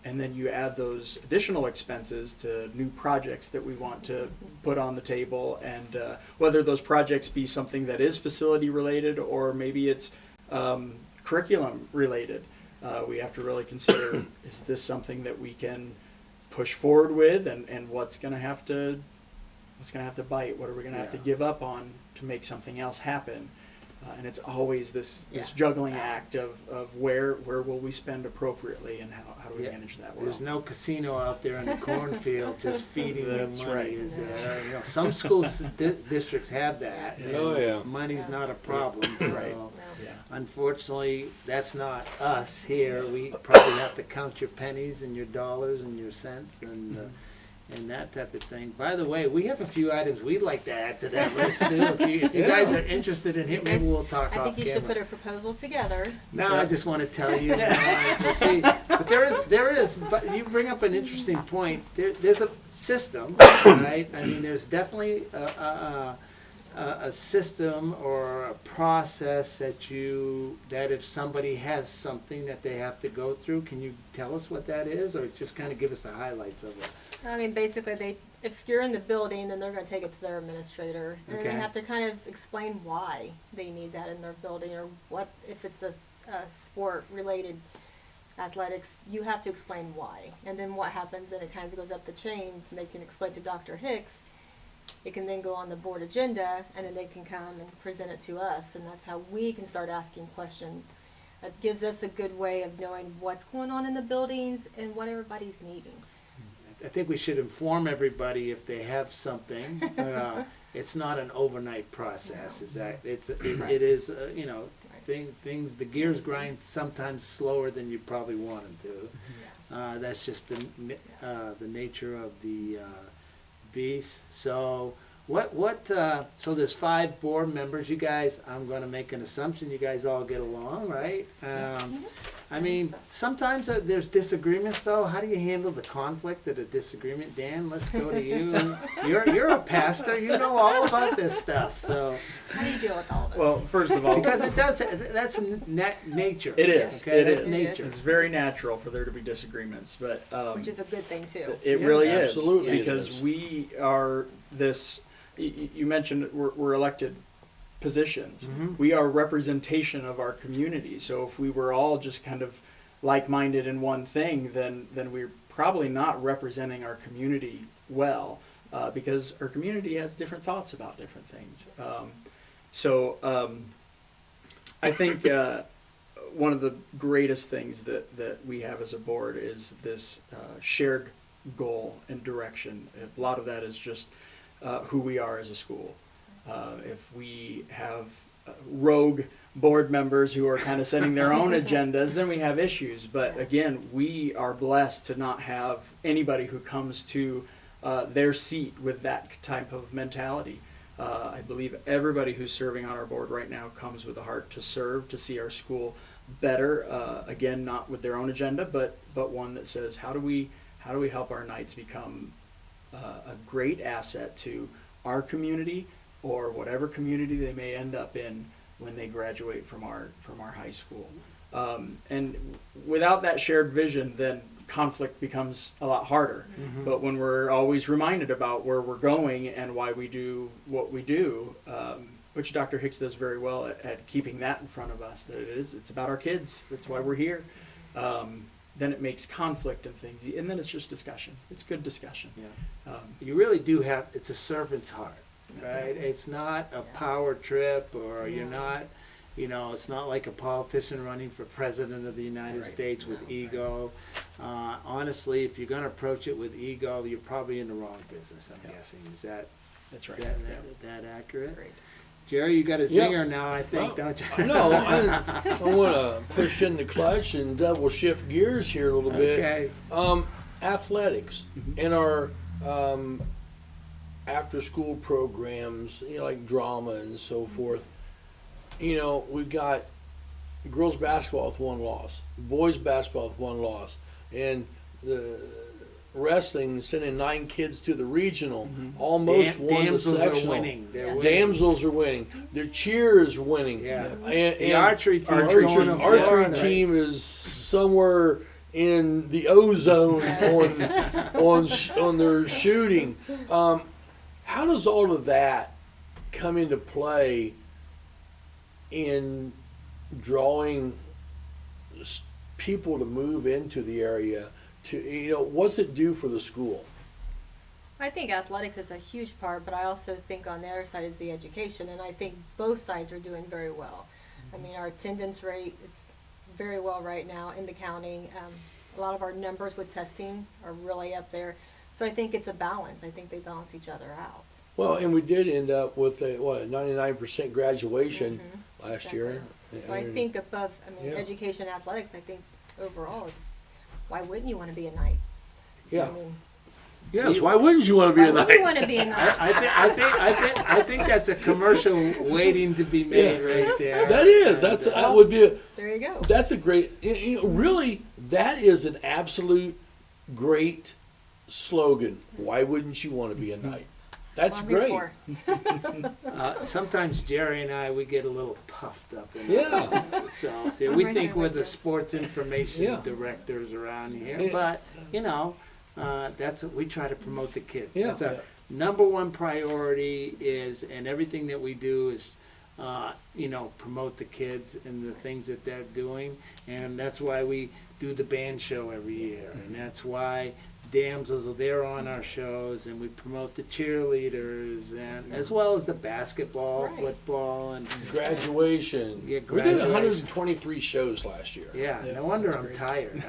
[SPEAKER 6] And then you add those additional expenses to new projects that we want to put on the table, and whether those projects be something that is facility related or maybe it's curriculum related. We have to really consider, is this something that we can push forward with, and what's going to have to bite? What are we going to have to give up on to make something else happen? And it's always this juggling act of where will we spend appropriately, and how do we manage that well?
[SPEAKER 1] There's no casino out there in the cornfield just feeding you
[SPEAKER 6] That's
[SPEAKER 1] money.
[SPEAKER 6] right.
[SPEAKER 1] Is there? Some school districts have that.
[SPEAKER 3] Yes.
[SPEAKER 1] and
[SPEAKER 2] Oh, yeah.
[SPEAKER 1] Money's not a problem. So
[SPEAKER 6] Right. Yeah.
[SPEAKER 1] unfortunately, that's not us here. We probably have to count your pennies and your dollars and your cents and that type of thing. By the way, we have a few items we'd like to add to that list too. If you guys are interested in it, maybe we'll talk
[SPEAKER 3] I
[SPEAKER 1] off
[SPEAKER 3] think you should
[SPEAKER 1] camera.
[SPEAKER 3] put a proposal together.
[SPEAKER 1] No, I just want to tell you. We'll see. But there is. But you bring up an interesting point. There's a system, right? I mean, there's definitely a system or a process that if somebody has something that they have to go through. Can you tell us what that is, or just kind of give us the highlights of it?
[SPEAKER 3] I mean, basically, if you're in the building, then they're going to take it to their administrator, and then
[SPEAKER 1] Okay.
[SPEAKER 3] they have to kind of explain why they need that in their building, or what if it's a sport-related athletics. You have to explain why, and then what happens. Then it kind of goes up the chains, and they can explain to Dr. Hicks. It can then go on the board agenda, and then they can come and present it to us, and that's how we can start asking questions. That gives us a good way of knowing what's going on in the buildings and what everybody's needing.
[SPEAKER 1] I think we should inform everybody if they have something. it's not an overnight process.
[SPEAKER 3] No.
[SPEAKER 1] Is that it
[SPEAKER 3] Right.
[SPEAKER 1] is you know,
[SPEAKER 3] Right.
[SPEAKER 1] things the gears grind sometimes slower than you probably want them to. That's just the nature of the beast. So so there's 5 board members. You guys, I'm going to make an assumption you guys all get along, right? I mean, sometimes there's disagreements, though. How do you handle the conflict of the disagreement? Dan, let's go to you. You're a pastor. You know all about this stuff. So
[SPEAKER 3] How do you deal with all of this?
[SPEAKER 6] Well, first of all,
[SPEAKER 1] because that's nature.
[SPEAKER 6] it is.
[SPEAKER 1] Okay,
[SPEAKER 6] It
[SPEAKER 1] that's
[SPEAKER 6] is.
[SPEAKER 1] nature.
[SPEAKER 6] It's very natural for there to be disagreements, but
[SPEAKER 3] which is a good thing too.
[SPEAKER 6] it
[SPEAKER 1] Yeah,
[SPEAKER 6] really
[SPEAKER 2] absolutely
[SPEAKER 6] is,
[SPEAKER 2] it
[SPEAKER 6] because
[SPEAKER 2] is.
[SPEAKER 6] we are this. You mentioned we're elected positions.
[SPEAKER 1] Mhm.
[SPEAKER 6] We are representation of our community. So if we were all just kind of like-minded in one thing, then we're probably not representing our community well, because our community has different thoughts about different things. I think one of the greatest things that we have as a board is this shared goal and direction. A lot of that is just who we are as a school. If we have rogue board members who are kind of setting their own agendas, then we have issues. But again, we are blessed to not have anybody who comes to their seat with that type of mentality. I believe everybody who's serving on our board right now comes with a heart to serve, to see our school better. Again, not with their own agenda, but one that says, how do we help our Knights become a great asset to our community or whatever community they may end up in when they graduate from our high school. And without that shared vision, then conflict becomes a lot harder.
[SPEAKER 1] Mhm.
[SPEAKER 6] But when we're always reminded about where we're going and why we do what we do, which Dr. Hicks does very well at keeping that in front of us, that it's about our kids, that's why we're here, then it makes conflict and things, and then it's just discussion. It's good discussion.
[SPEAKER 1] Yeah. You really do have, it's a servant's heart, right? It's not a power trip, or you're not, it's not like a politician running for president of the United
[SPEAKER 6] Right.
[SPEAKER 1] States with ego. Honestly, if you're going to approach it with ego, you're probably in the wrong business, I'm guessing. Is that
[SPEAKER 6] That's right.
[SPEAKER 1] that accurate?
[SPEAKER 3] Great.
[SPEAKER 1] Jerry, you got a
[SPEAKER 2] Yep.
[SPEAKER 1] zinger now, I think,
[SPEAKER 2] Well,
[SPEAKER 1] don't you?
[SPEAKER 2] No, I want to push in the clutch and double shift gears here a little bit.
[SPEAKER 1] Okay.
[SPEAKER 2] Athletics
[SPEAKER 6] Mhm.
[SPEAKER 2] and our after-school programs, like drama and so forth. We've got girls basketball with 1 loss, boys basketball with 1 loss, and the wrestling sending 9 kids to the regional, almost won the
[SPEAKER 1] Damsels are
[SPEAKER 2] sectional.
[SPEAKER 1] winning. They're
[SPEAKER 3] Yeah.
[SPEAKER 1] winning.
[SPEAKER 2] Damsels are winning. The cheer is winning.
[SPEAKER 1] Yeah.
[SPEAKER 2] And
[SPEAKER 1] The archery team's
[SPEAKER 2] our
[SPEAKER 1] going
[SPEAKER 2] archery,
[SPEAKER 1] to
[SPEAKER 2] archery
[SPEAKER 1] Florida.
[SPEAKER 2] team is somewhere in the ozone on their shooting. How does all of that come into play in drawing people to move into the area? What's it do for the school?
[SPEAKER 3] I think athletics is a huge part, but I also think on the other side is the education, and I think both sides are doing very well. I mean, our attendance rate is very well right now in the county. A lot of our numbers with testing are really up there. So I think it's a balance. I think they balance each other out.
[SPEAKER 2] Well, and we did end up with a 99% graduation last
[SPEAKER 3] Exactly.
[SPEAKER 2] year.
[SPEAKER 3] So I think above,
[SPEAKER 2] Yeah.
[SPEAKER 3] education, athletics, I think overall why wouldn't you want to be a Knight?
[SPEAKER 2] Yeah.
[SPEAKER 3] I mean,
[SPEAKER 2] Yes. Why wouldn't you want to be
[SPEAKER 3] why
[SPEAKER 2] a
[SPEAKER 3] wouldn't you
[SPEAKER 2] knight?
[SPEAKER 3] want to be a Knight?
[SPEAKER 1] I think that's a commercial waiting to be made right there.
[SPEAKER 2] That is. That would be.
[SPEAKER 3] There you go.
[SPEAKER 2] That's a great. Really, that is an absolute great slogan. Why wouldn't you want to be a knight? That's
[SPEAKER 3] I'm
[SPEAKER 2] great.
[SPEAKER 3] here for.
[SPEAKER 1] Sometimes Jerry and I, we get a little puffed up.
[SPEAKER 2] Yeah.
[SPEAKER 1] So see,
[SPEAKER 3] I'm
[SPEAKER 1] we
[SPEAKER 3] right
[SPEAKER 1] think
[SPEAKER 3] there
[SPEAKER 1] we're
[SPEAKER 3] with
[SPEAKER 1] the
[SPEAKER 3] you.
[SPEAKER 1] sports information
[SPEAKER 2] Yeah.
[SPEAKER 1] directors around here,
[SPEAKER 2] Yeah.
[SPEAKER 1] but that's what we try to promote the kids.
[SPEAKER 2] Yeah.
[SPEAKER 1] That's our number one priority is, and everything that we do is, promote the kids and the things that they're doing, and that's why we do the band show every year, and that's why damsels are there on our shows, and we promote the cheerleaders, and as well as the basketball,
[SPEAKER 3] Right.
[SPEAKER 1] football, and
[SPEAKER 2] Graduation.
[SPEAKER 1] Yeah,
[SPEAKER 2] We did
[SPEAKER 1] graduation.
[SPEAKER 2] 123 shows last year.
[SPEAKER 1] yeah,
[SPEAKER 6] Yeah,
[SPEAKER 1] no wonder
[SPEAKER 6] that's
[SPEAKER 1] I'm
[SPEAKER 6] great.
[SPEAKER 1] tired.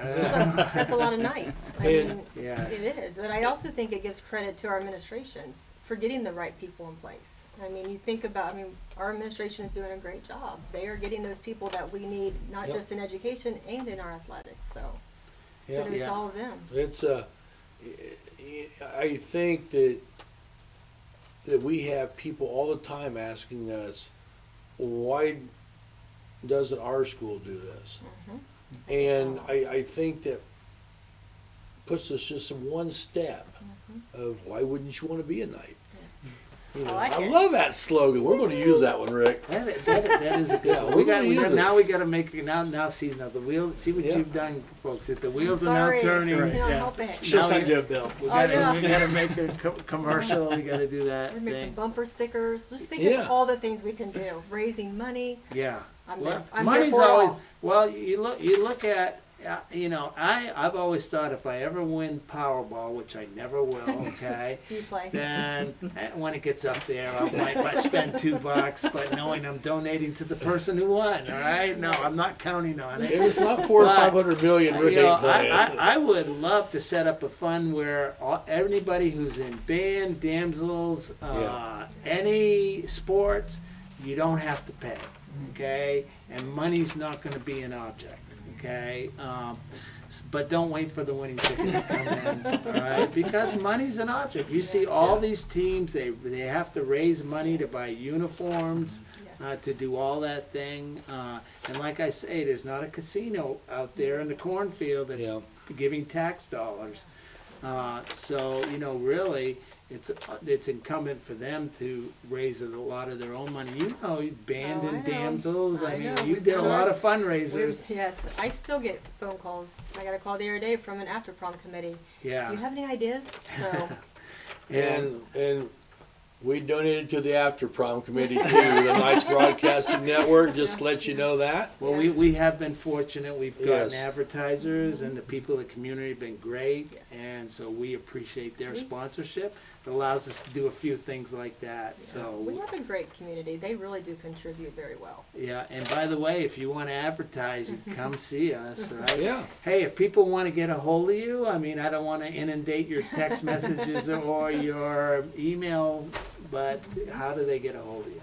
[SPEAKER 3] That's a lot of nights. I
[SPEAKER 2] And-
[SPEAKER 3] mean,
[SPEAKER 1] Yeah.
[SPEAKER 3] it is. But I also think it gives credit to our administrations for getting the right people in place. I mean, you think about, I mean, our administration is doing a great job. They are getting those people that we need, not
[SPEAKER 2] Yep.
[SPEAKER 3] just in education and in our athletics, so
[SPEAKER 2] Yeah.
[SPEAKER 3] kudos
[SPEAKER 1] Yeah.
[SPEAKER 3] to all of them.
[SPEAKER 2] It's I think that we have people all the time asking us, why doesn't our school do this? And I think that puts us just in one step of why wouldn't you want to be a Knight? You know,
[SPEAKER 3] I like
[SPEAKER 2] I
[SPEAKER 3] it.
[SPEAKER 2] love that slogan. We're going to use that one, Rick.
[SPEAKER 1] That is a good
[SPEAKER 2] Yeah,
[SPEAKER 1] one.
[SPEAKER 2] we're gonna use it.
[SPEAKER 1] Now we got to make now see now the wheels. See what
[SPEAKER 2] Yeah.
[SPEAKER 1] you've done, folks. If the wheels are
[SPEAKER 3] Sorry,
[SPEAKER 1] now turning,
[SPEAKER 3] I cannot
[SPEAKER 1] yeah.
[SPEAKER 3] help it.
[SPEAKER 6] She'll
[SPEAKER 1] Now
[SPEAKER 6] send
[SPEAKER 1] we-
[SPEAKER 6] you a bill.
[SPEAKER 1] we
[SPEAKER 3] Oh,
[SPEAKER 1] got
[SPEAKER 3] yeah.
[SPEAKER 1] to make a commercial. We got to do that
[SPEAKER 3] We're making
[SPEAKER 1] thing.
[SPEAKER 3] bumper stickers. Just think
[SPEAKER 2] Yeah.
[SPEAKER 3] of all the things we can do. Raising money.
[SPEAKER 1] Yeah.
[SPEAKER 3] I'm
[SPEAKER 1] Well,
[SPEAKER 3] there. I'm
[SPEAKER 1] money's
[SPEAKER 3] there for
[SPEAKER 1] always
[SPEAKER 3] all.
[SPEAKER 1] well. You look at. You know, I've always thought if I ever win Powerball, which I never will, okay,
[SPEAKER 3] Do you play?
[SPEAKER 1] then when it gets up there, I might spend $2, but knowing I'm donating to the person who won, all right? No, I'm not counting on
[SPEAKER 2] If
[SPEAKER 1] it.
[SPEAKER 2] it's not 400 or
[SPEAKER 1] But,
[SPEAKER 2] 500 million, Rick
[SPEAKER 1] You know,
[SPEAKER 2] ain't playing.
[SPEAKER 1] I would love to set up a fund where anybody who's in band, damsels,
[SPEAKER 2] Yeah.
[SPEAKER 1] any sports, you don't have to pay, okay? And money's not going to be an object, okay? But don't wait for the winning ticket to come in, all right? Because money's an object. You see all these teams, they have to raise money to buy uniforms,
[SPEAKER 3] Yes.
[SPEAKER 1] to do all that thing. And like I say, there's not a casino out there in the cornfield that's
[SPEAKER 2] Yeah.
[SPEAKER 1] giving tax dollars. So, you know, really, it's incumbent for them to raise a lot of their own money. You know, band
[SPEAKER 3] Oh, I
[SPEAKER 1] and
[SPEAKER 3] know.
[SPEAKER 1] damsels. I
[SPEAKER 3] I
[SPEAKER 1] mean,
[SPEAKER 3] know.
[SPEAKER 1] you
[SPEAKER 3] We've
[SPEAKER 1] did a
[SPEAKER 3] done
[SPEAKER 1] lot
[SPEAKER 3] our-
[SPEAKER 1] of fundraisers.
[SPEAKER 3] Yes, I still get phone calls. I got a call the other day from an after prom committee. Do you
[SPEAKER 1] Yeah.
[SPEAKER 3] have any ideas? So
[SPEAKER 2] And we donated to the After Prom Committee too, the Knights Broadcasting Network, just to let you know that.
[SPEAKER 1] Well, we have been fortunate. We've gotten
[SPEAKER 2] Yes.
[SPEAKER 1] advertisers, and the people in the community have been great,
[SPEAKER 3] Yes.
[SPEAKER 1] and so we appreciate their sponsorship. It allows us to do a few things like that.
[SPEAKER 3] we
[SPEAKER 1] So
[SPEAKER 3] have a great community. They really do contribute very well.
[SPEAKER 1] yeah, and by the way, if you want to advertise, come see us, right?
[SPEAKER 2] Yeah.
[SPEAKER 1] Hey, if people want to get a hold of you, I mean, I don't want to inundate your text messages or your email, but how do they get a hold of you?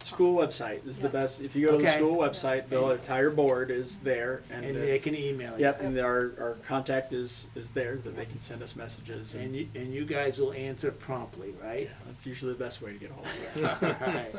[SPEAKER 6] School website is the
[SPEAKER 3] Yep.
[SPEAKER 6] best. If you go to the
[SPEAKER 1] Okay.
[SPEAKER 6] school website, the entire board is there,
[SPEAKER 1] And
[SPEAKER 6] and
[SPEAKER 1] they can email you.
[SPEAKER 6] yep, and our contact is there that they can send us messages, and
[SPEAKER 1] And you guys will answer promptly, right?
[SPEAKER 6] that's usually the best way to get a hold of us.
[SPEAKER 1] All right.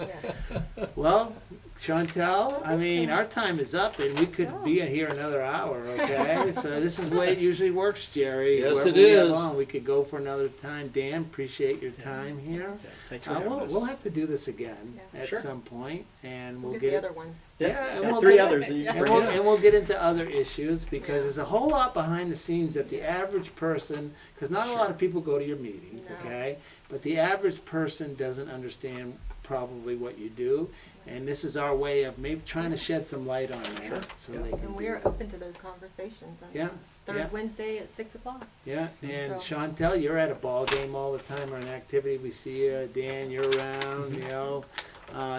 [SPEAKER 3] Yes.
[SPEAKER 1] Well, Chantel, I mean, our time is up, and we could be here another hour, okay? So this is the way it usually works, Jerry.
[SPEAKER 2] Yes,
[SPEAKER 1] Whoever
[SPEAKER 2] it
[SPEAKER 1] we have
[SPEAKER 2] is.
[SPEAKER 1] on, we could go for another time. Dan, appreciate your time here.
[SPEAKER 6] Okay, thanks for having us.
[SPEAKER 1] We'll have to do this again
[SPEAKER 3] Yeah.
[SPEAKER 1] at
[SPEAKER 6] Sure.
[SPEAKER 1] some point, and we'll
[SPEAKER 3] Get
[SPEAKER 1] get
[SPEAKER 3] the
[SPEAKER 1] it.
[SPEAKER 3] other ones.
[SPEAKER 1] Yeah,
[SPEAKER 6] Yeah,
[SPEAKER 1] and
[SPEAKER 6] got
[SPEAKER 1] we'll
[SPEAKER 6] 3
[SPEAKER 1] get-
[SPEAKER 6] others that you can
[SPEAKER 1] And
[SPEAKER 6] bring
[SPEAKER 1] we'll,
[SPEAKER 6] in.
[SPEAKER 1] and we'll get into other issues because
[SPEAKER 3] Yeah.
[SPEAKER 1] there's a whole lot behind the scenes that the average person, because not a lot of people go to your meetings,
[SPEAKER 3] No.
[SPEAKER 1] okay? But the average person doesn't understand probably what you do, and this is our way of maybe trying to shed some light on that, so they can
[SPEAKER 3] And we
[SPEAKER 1] do
[SPEAKER 3] are
[SPEAKER 1] that.
[SPEAKER 3] open to those conversations.
[SPEAKER 1] Yeah,
[SPEAKER 3] Third
[SPEAKER 1] yeah.
[SPEAKER 3] Wednesday at 6 o'clock.
[SPEAKER 1] Yeah, and
[SPEAKER 3] So-
[SPEAKER 1] Chantel, you're at a ball game all the time or an activity. We see you. Dan, you're around. You know,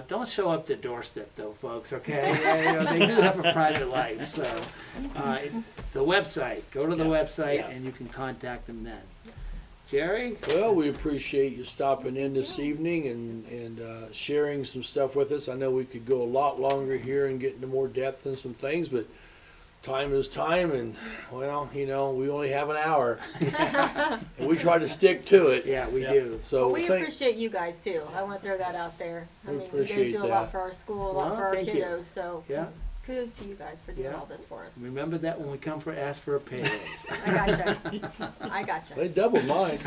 [SPEAKER 1] don't show up the doorstep though, folks. Okay, you know, they do have a private life. So, the website. Go to the website
[SPEAKER 3] Yes.
[SPEAKER 1] and you can contact them then. Jerry.
[SPEAKER 2] Well, we appreciate you stopping in this evening and sharing some stuff with us. I know we could go a lot longer here and get into more depth in some things, but time is time, and well, you know, we only have an hour, and we try to stick to it.
[SPEAKER 1] Yeah, we
[SPEAKER 6] Yeah.
[SPEAKER 1] do.
[SPEAKER 2] So
[SPEAKER 3] Well, we
[SPEAKER 2] thank-
[SPEAKER 3] appreciate you guys too. I want to throw that out there. I
[SPEAKER 2] We
[SPEAKER 3] mean, you guys
[SPEAKER 2] appreciate
[SPEAKER 3] do a lot
[SPEAKER 2] that.
[SPEAKER 3] for our school, a lot
[SPEAKER 1] Well,
[SPEAKER 3] for our
[SPEAKER 1] thank you.
[SPEAKER 3] kiddos. So
[SPEAKER 1] Yeah.
[SPEAKER 3] kudos to you guys for doing
[SPEAKER 1] Yeah.
[SPEAKER 3] all this for us.
[SPEAKER 1] Remember that when we come for ask for a pay raise.
[SPEAKER 3] I gotcha. I gotcha.
[SPEAKER 2] they doubled mine.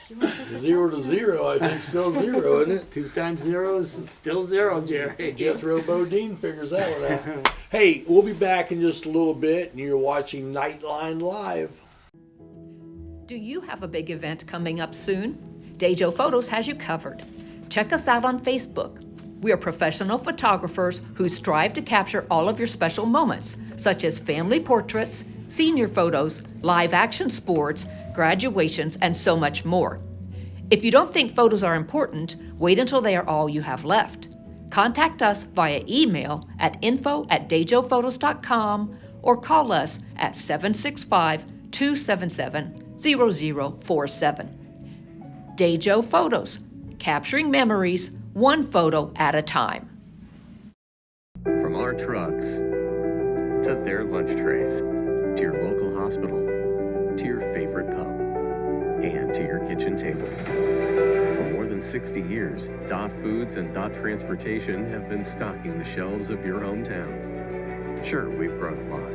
[SPEAKER 3] You want this
[SPEAKER 2] 0 to 0, I think, still 0, isn't it?
[SPEAKER 1] 2 times 0 is still 0, Jerry.
[SPEAKER 2] Jethro Bodine figures that one out. Hey, we'll be back in just a little bit, and you're watching Knightline Live.
[SPEAKER 7] Do you have a big event coming up soon? Dejo Photos has you covered. Check us out on Facebook. We are professional photographers who strive to capture all of your special moments, such as family portraits, senior photos, live action sports, graduations, and so much more. If you don't think photos are important, wait until they are all you have left. Contact us via email at info@dejophotos.com or call us at 765-277-0047. Dejo Photos, capturing memories one photo at a time.
[SPEAKER 8] From our trucks to their lunch trays, to your local hospital, to your favorite pub, and to your kitchen table. For more than 60 years, Dot Foods and Dot Transportation have been stocking the shelves of your hometown. Sure, we've grown a lot,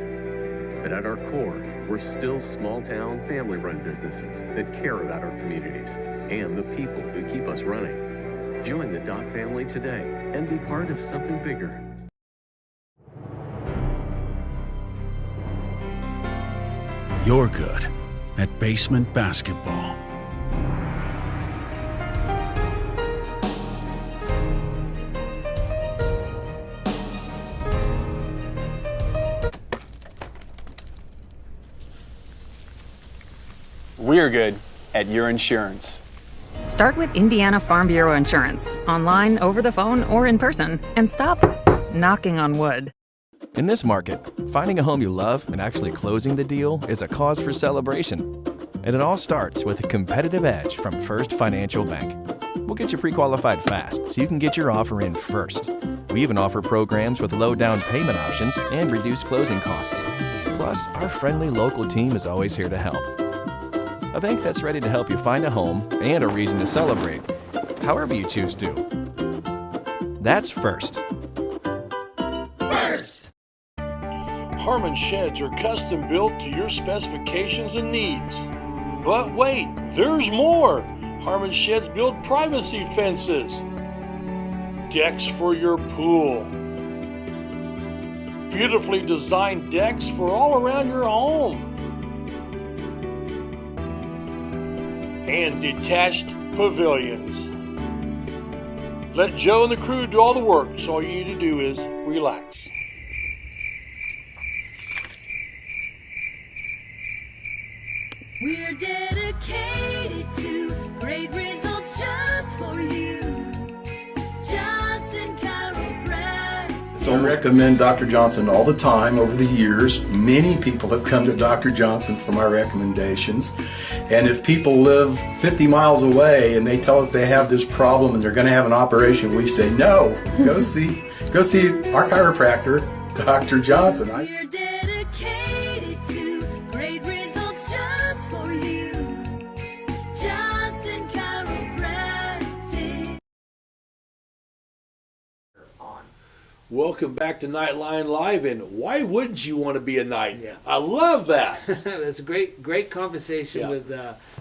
[SPEAKER 8] but at our core, we're still small-town, family-run businesses that care about our communities and the people who keep us running. Join the Dot family today and be part of something bigger.
[SPEAKER 9] You're good at basement basketball.
[SPEAKER 10] We're good at your insurance.
[SPEAKER 11] Start with Indiana Farm Bureau Insurance, online, over the phone, or in person, and stop knocking on wood.
[SPEAKER 12] In this market, finding a home you love and actually closing the deal is a cause for celebration. And it all starts with a competitive edge from First Financial Bank. We'll get you pre-qualified fast so you can get your offer in first. We even offer programs with low down payment options and reduced closing costs. Plus, our friendly local team is always here to help. A bank that's ready to help you find a home and a reason to celebrate, however you choose to. That's First.
[SPEAKER 2] Harmon sheds are custom built to your specifications and needs. But wait, there's more! Harmon sheds build privacy fences, decks for your pool, beautifully designed decks for all around your home, and detached pavilions. Let Joe and the crew do all the work, so all you need to do is relax.
[SPEAKER 13] We're dedicated to great results just for you. Johnson Chiropractic.
[SPEAKER 14] So I recommend Dr. Johnson all the time over the years. Many people have come to Dr. Johnson for my recommendations. And if people live 50 miles away and they tell us they have this problem and they're going to have an operation, we say, no, go see our chiropractor, Dr. Johnson.
[SPEAKER 13] We're dedicated to great results just for you. Johnson Chiropractic.
[SPEAKER 2] Welcome back to Knightline Live, and why wouldn't you want to be a knight? Yeah. I love that.
[SPEAKER 1] That's a great conversation
[SPEAKER 2] Yeah.
[SPEAKER 1] with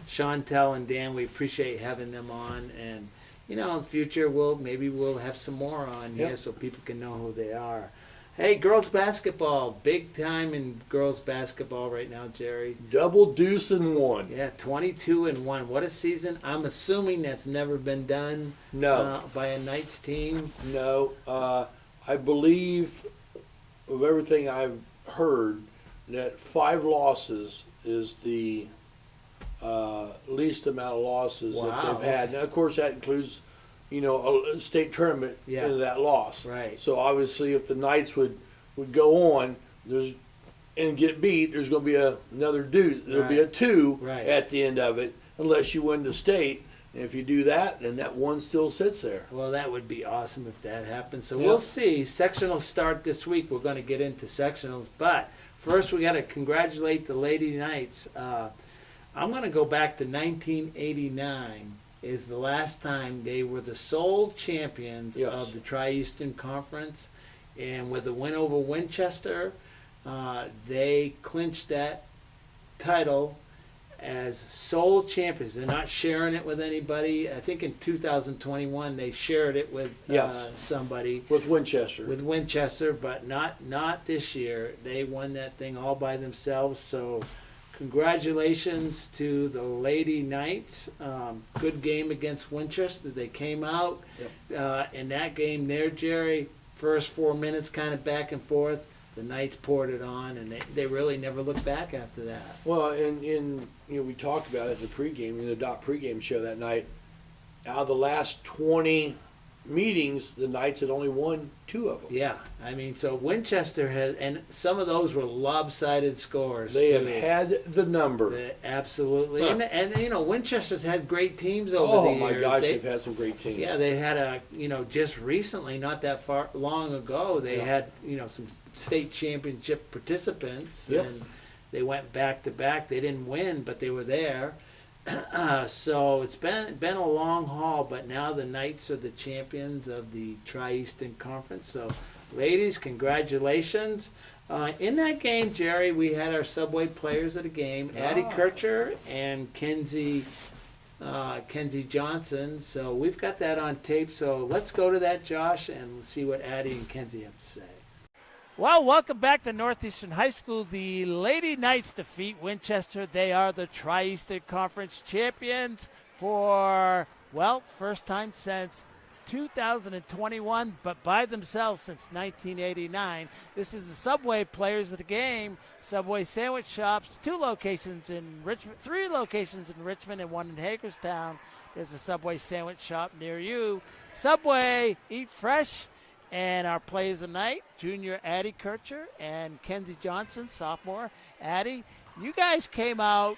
[SPEAKER 1] Chantel and Dan. We appreciate having them on, and in the future maybe we'll have some more on here so people can know who they are. Hey, girls basketball, big time in girls basketball right now, Jerry.
[SPEAKER 2] Double deuce and one.
[SPEAKER 1] Yeah, 22-1. What a season! I'm assuming that's never been done.
[SPEAKER 2] No.
[SPEAKER 1] By a Knights team.
[SPEAKER 2] No. I believe, of everything I've heard, that 5 losses is the least amount of losses that they've had. Now, of course, that includes, a state tournament into that loss.
[SPEAKER 1] Right.
[SPEAKER 2] So obviously, if the Knights would go on, and get beat, there's going to be another deuce. There'll be a 2 at the end of it, unless you win the state. And if you do that, then that 1 still sits there.
[SPEAKER 1] Well, that would be awesome if that happens. So we'll see. Sectionals start this week. We're going to get into sectionals. But first, we got to congratulate the Lady Knights. I'm going to go back to 1989 is the last time they were the sole champions of the Tri-Eastern Conference. And with the win over Winchester, they clinched that title as sole champions. They're not sharing it with anybody. I think in 2021 they shared it with somebody.
[SPEAKER 2] With Winchester.
[SPEAKER 1] With Winchester, but not this year. They won that thing all by themselves. So congratulations to the Lady Knights. Good game against Winchester. They came out in that game there, Jerry. First 4 minutes kind of back and forth. The Knights poured it on, and they really never looked back after that.
[SPEAKER 2] Well, and we talked about it in the pregame, in the Dot pregame show that night. Out of the last 20 meetings, the Knights had only won 2 of them.
[SPEAKER 1] Yeah, I mean, so Winchester has, and some of those were lopsided scores.
[SPEAKER 2] They
[SPEAKER 1] too.
[SPEAKER 2] have had the number.
[SPEAKER 1] Absolutely,
[SPEAKER 2] Huh.
[SPEAKER 1] and you know, Winchester's had great teams over the
[SPEAKER 2] Oh
[SPEAKER 1] years.
[SPEAKER 2] my gosh, they've had some great teams.
[SPEAKER 1] Yeah, they had just recently, not that long ago, they
[SPEAKER 2] Yeah.
[SPEAKER 1] had, some state championship participants,
[SPEAKER 2] Yep.
[SPEAKER 1] and they went back to back. They didn't win, but they were there. So it's been a long haul, but now the Knights are the champions of the Tri-Eastern Conference. So, ladies, congratulations. In that game, Jerry, we had our Subway players of the game, Addie Kircher and Kenzie Johnson. So we've got that on tape. So let's go to that, Josh, and see what Addie and Kenzie have to say. Well, welcome back to Northeastern High School. The Lady Knights defeat Winchester. They are the Tri-Eastern Conference champions for, first time since 2021, but by themselves since 1989. This is the Subway players of the game. Subway sandwich shops, 2 locations in Richmond, 3 locations in Richmond and 1 in Hagerstown. There's a Subway sandwich shop near you. Subway, eat fresh. And our players tonight, junior Addie Kircher and Kenzie Johnson, sophomore. Addie, you guys came out,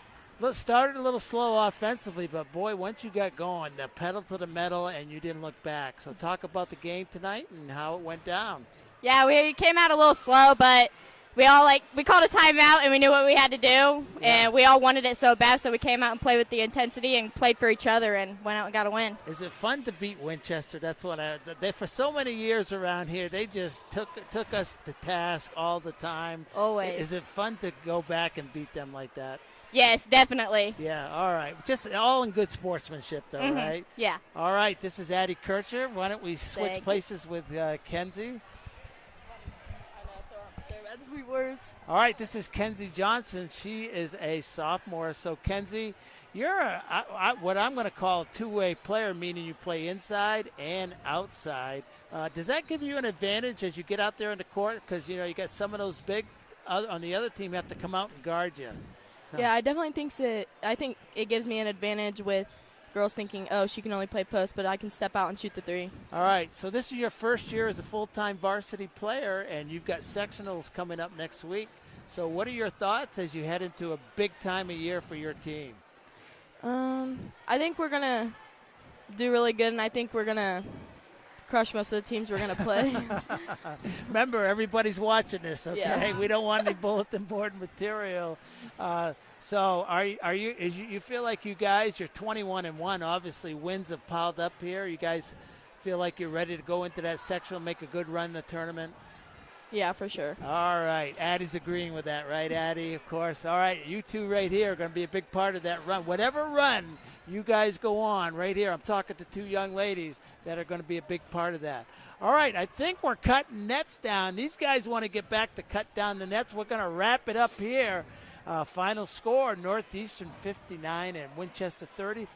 [SPEAKER 1] started a little slow offensively, but boy, once you got going, the pedal to the metal, and you didn't look back. So talk about the game tonight and how it went down.
[SPEAKER 15] Yeah, we came out a little slow, but we called a timeout and we knew what we had to do, and we all wanted it so bad, so we came out and played with the intensity and played for each other and went out and got a win.
[SPEAKER 1] Is it fun to beat Winchester? That's what they for so many years around here, they just took us to task all the time.
[SPEAKER 15] Always.
[SPEAKER 1] Is it fun to go back and beat them like that?
[SPEAKER 15] Yes, definitely.
[SPEAKER 1] Yeah, all right. Just all in good sportsmanship, though, right?
[SPEAKER 15] Yeah.
[SPEAKER 1] All right, this is Addie Kircher. Why don't we switch
[SPEAKER 15] Thank
[SPEAKER 1] places with Kenzie?
[SPEAKER 16] Worse.
[SPEAKER 1] All right, this is Kenzie Johnson. She is a sophomore. So, Kenzie, you're what I'm going to call a two-way player, meaning you play inside and outside. Does that give you an advantage as you get out there in the court? Because, you got some of those bigs on the other team have to come out and guard you. So.
[SPEAKER 16] Yeah, I definitely think so. I think it gives me an advantage with girls thinking, oh, she can only play post, but I can step out and shoot the 3. So.
[SPEAKER 1] All right, so this is your first year as a full-time varsity player, and you've got sectionals coming up next week. So what are your thoughts as you head into a big time of year for your team?
[SPEAKER 16] I think we're going to do really good, and I think we're going to crush most of the teams we're going to play.
[SPEAKER 1] Remember, everybody's watching this, okay?
[SPEAKER 16] Yeah.
[SPEAKER 1] We don't want any bulletin board material. So are you feel like you guys, you're 21-1, obviously wins have piled up here. You guys feel like you're ready to go into that sectional, make a good run in the tournament?
[SPEAKER 16] Yeah, for sure.
[SPEAKER 1] All right. Addie's agreeing with that, right, Addie? Of course. All right. You two right here are going to be a big part of that run. Whatever run you guys go on right here, I'm talking to 2 young ladies that are going to be a big part of that. All right. I think we're cutting nets down. These guys want to get back to cut down the nets. We're going to wrap it up here. Final score, Northeastern 59 and Winchester 30.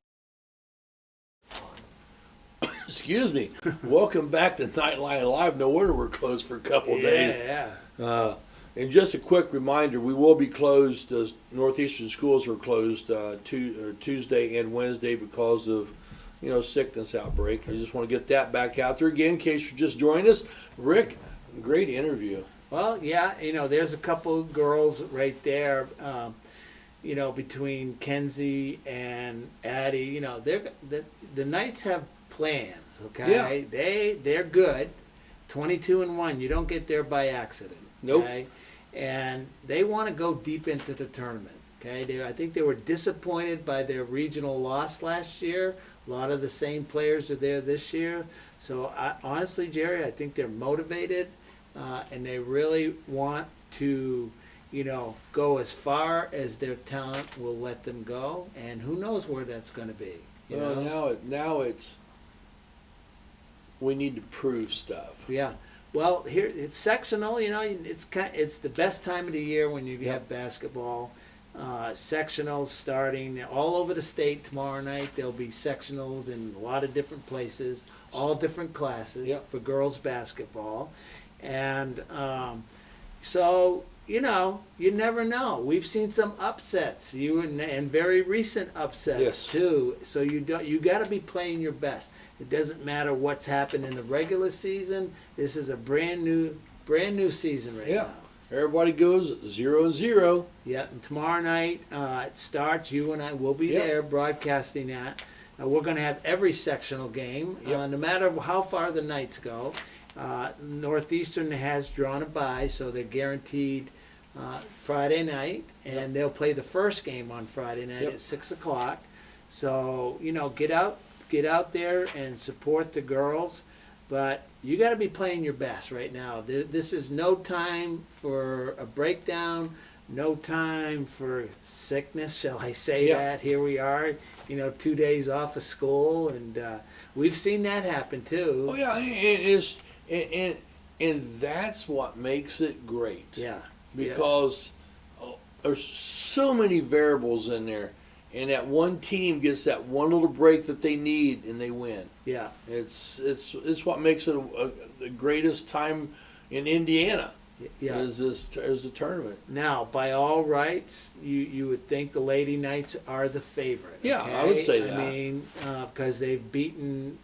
[SPEAKER 2] Excuse me. Welcome back to Knightline Live. No wonder we're closed for a couple of days.
[SPEAKER 1] Yeah.
[SPEAKER 2] And just a quick reminder, we will be closed. Northeastern schools are closed Tuesday and Wednesday because of, sickness outbreak. I just want to get that back out there again in case you're just joining us. Rick, great interview.
[SPEAKER 1] Well, yeah, there's a couple girls right there, between Kenzie and Addie. The Knights have plans, okay?
[SPEAKER 2] Yeah.
[SPEAKER 1] They're good, 22-1. You don't get there by accident.
[SPEAKER 2] Nope.
[SPEAKER 1] Okay? And they want to go deep into the tournament. Okay, I think they were disappointed by their regional loss last year. A lot of the same players are there this year. So honestly, Jerry, I think they're motivated. And they really want to, go as far as their talent will let them go, and who knows where that's going to be.
[SPEAKER 2] Now it's we need to prove stuff.
[SPEAKER 1] Yeah. Well, here it's sectional. It's the best time of the year when you have basketball. Sectionals starting all over the state tomorrow night. There'll be sectionals in a lot of different places, all different classes for girls basketball. And so, you never know. We've seen some upsets, and very recent upsets
[SPEAKER 2] Yes.
[SPEAKER 1] too. So you got to be playing your best. It doesn't matter what's happened in the regular season. This is a brand new season right now.
[SPEAKER 2] Everybody goes 0-0.
[SPEAKER 1] Yeah, and tomorrow night it starts. You and I will be
[SPEAKER 2] Yep.
[SPEAKER 1] there broadcasting that. We're going to have every sectional game, no matter how far the Knights go. Northeastern has drawn a bye, so they're guaranteed Friday night, and they'll play the first game on Friday night at 6 o'clock. So get out there and support the girls, but you got to be playing your best right now. This is no time for a breakdown, no time for sickness, shall I say that? Here we are, 2 days off of school, and we've seen that happen too.
[SPEAKER 2] Oh yeah, it is, and that's what makes it great.
[SPEAKER 1] Yeah.
[SPEAKER 2] Because there's so many variables in there, and that one team gets that one little break that they need, and they win.
[SPEAKER 1] Yeah.
[SPEAKER 2] It's what makes it the greatest time in Indiana.
[SPEAKER 1] Yeah.
[SPEAKER 2] Is the tournament.
[SPEAKER 1] Now, by all rights, you would think the Lady Knights are the favorite.
[SPEAKER 2] Yeah,
[SPEAKER 1] okay?
[SPEAKER 2] I would say that.
[SPEAKER 1] I mean, because they've beaten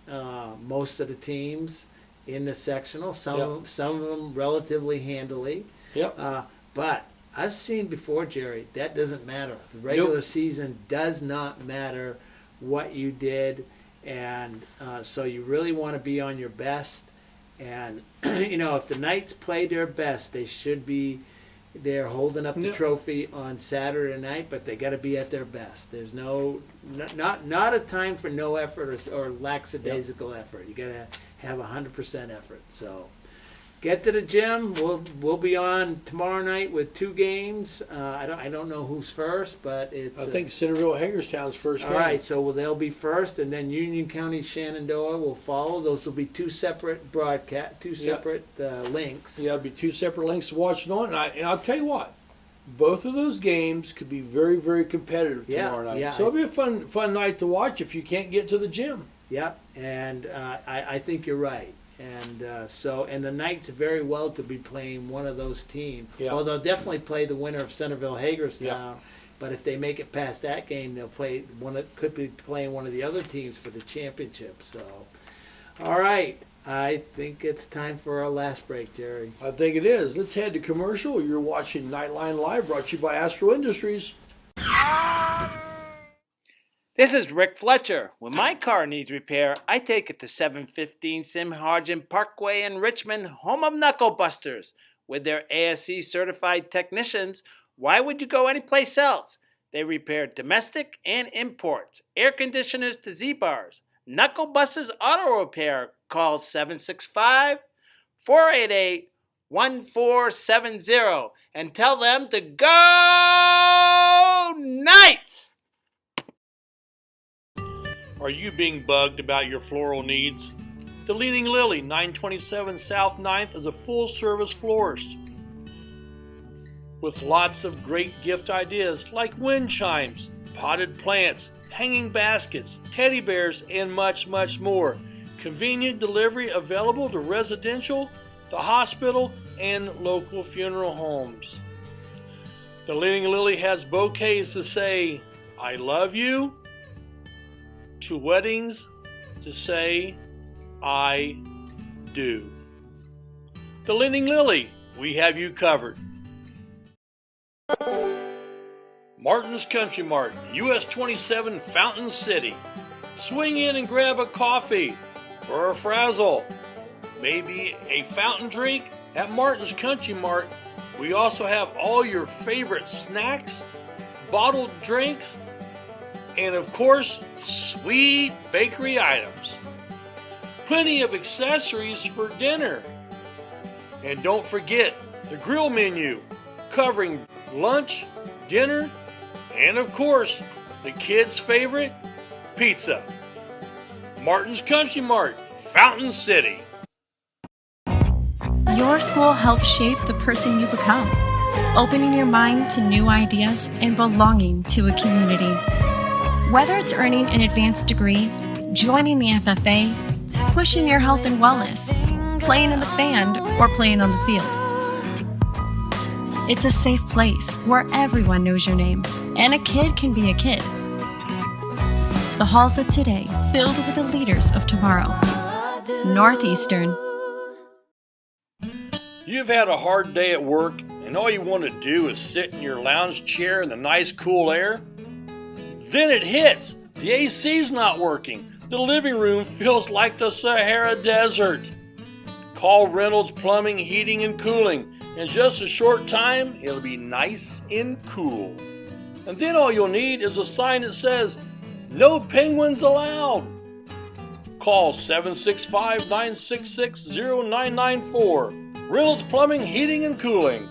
[SPEAKER 1] most of the teams in the sectional. Some of them relatively handily.
[SPEAKER 2] Yep.
[SPEAKER 1] But I've seen before, Jerry, that doesn't matter. The regular season does not matter what you did, and so you really want to be on your best. And if the Knights play their best, they should be there holding up the trophy on Saturday night. But they got to be at their best. There's not a time for no effort or lackadaisical effort. You got to have 100% effort. So get to the gym. We'll be on tomorrow night with 2 games. I don't know who's first, but it's.
[SPEAKER 2] I think Centerville Hagerstown's first game.
[SPEAKER 1] All right, so they'll be first, and then Union County Shenandoah will follow. Those will be 2 separate links.
[SPEAKER 2] Yeah, it'll be 2 separate links to watch it on. And I'll tell you what, both of those games could be very, very competitive tomorrow night.
[SPEAKER 1] Yeah.
[SPEAKER 2] So it'll be a fun night to watch if you can't get to the gym.
[SPEAKER 1] Yep, and I think you're right. And and the Knights very well could be playing one of those teams.
[SPEAKER 2] Yeah.
[SPEAKER 1] Well, they'll definitely play the winner of Centerville Hagerstown. But if they make it past that game, they'll play could be playing one of the other teams for the championship. So, all right, I think it's time for our last break, Jerry.
[SPEAKER 2] I think it is. Let's head to commercial. You're watching Knightline Live, brought to you by Astro Industries.
[SPEAKER 1] This is Rick Fletcher. When my car needs repair, I take it to 715 Simharjan Parkway in Richmond, home of Knuckle Busters. With their ASE certified technicians, why would you go anyplace else? They repair domestic and imports, air conditioners to Z-bars. Knuckle Busters Auto Repair. Call 765-488-1470 and tell them to go Knights!
[SPEAKER 2] Are you being bugged about your floral needs? The Leading Lily, 927 South 9th, is a full-service florist with lots of great gift ideas like wind chimes, potted plants, hanging baskets, teddy bears, and much, much more. Convenient delivery available to residential, the hospital, and local funeral homes. The Leading Lily has bouquets to say, I love you, to weddings to say, I do. The Leading Lily, we have you covered. Martin's Country Mart, US 27 Fountain City. Swing in and grab a coffee or a frazzle. Maybe a fountain drink at Martin's Country Mart. We also have all your favorite snacks, bottled drinks, and of course, sweet bakery items. Plenty of accessories for dinner. And don't forget the grill menu, covering lunch, dinner, and of course, the kids' favorite, pizza. Martin's Country Mart, Fountain City.
[SPEAKER 17] Your school helps shape the person you become, opening your mind to new ideas and belonging to a community. Whether it's earning an advanced degree, joining the FFA, pushing your health and wellness, playing in the band, or playing on the field, It's a safe place where everyone knows your name, and a kid can be a kid. The halls of today filled with the leaders of tomorrow. Northeastern.
[SPEAKER 2] You've had a hard day at work, and all you want to do is sit in your lounge chair in the nice cool air? Then it hits! The AC's not working. The living room feels like the Sahara Desert. Call Reynolds Plumbing, Heating, and Cooling. In just a short time, it'll be nice and cool. And then all you'll need is a sign that says, "No penguins allowed." Call 765-966-0994. Reynolds Plumbing, Heating, and Cooling.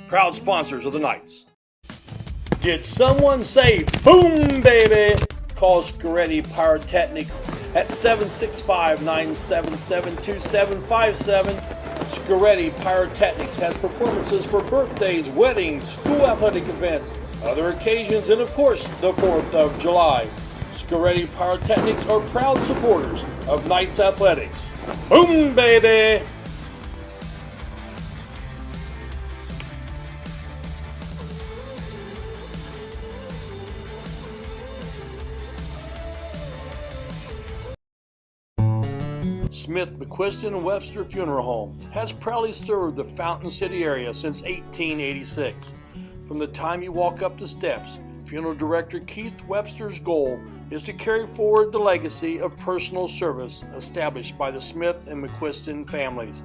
[SPEAKER 2] Proud sponsors of the Knights. Did someone say boom, baby? Call Scaretti Pyrotechnics at 765-977-2757. Scaretti Pyrotechnics has performances for birthdays, weddings, school athletic events, other occasions, and of course, the 4th of July. Scaretti Pyrotechnics are proud supporters of Knights Athletics. Boom, baby! Smith, McQuiston, and Webster Funeral Home has proudly served the Fountain City area since 1886. From the time you walk up the steps, Funeral Director Keith Webster's goal is to carry forward the legacy of personal service established by the Smith and McQuiston families.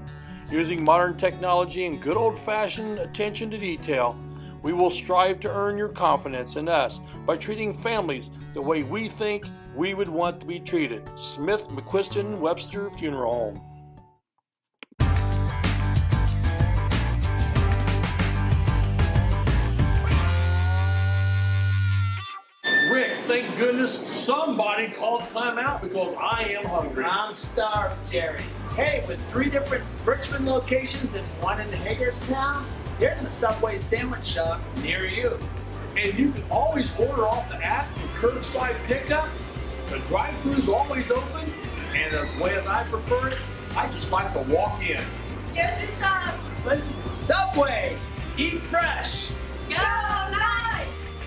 [SPEAKER 2] Using modern technology and good old-fashioned attention to detail, we will strive to earn your confidence in us by treating families the way we think we would want to be treated. Smith, McQuiston, Webster Funeral Home. Rick, thank goodness somebody called timeout because I am hungry.
[SPEAKER 1] I'm starved, Jerry. Hey, with 3 different Richmond locations and 1 in Hagerstown, there's a Subway sandwich shop near you.
[SPEAKER 2] And you can always order off the app for curbside pickup. The drive-thru's always open, and the way that I prefer it, I just like to walk in.
[SPEAKER 13] Here's your sub.
[SPEAKER 1] Listen, Subway, eat fresh.
[SPEAKER 13] Go Knights!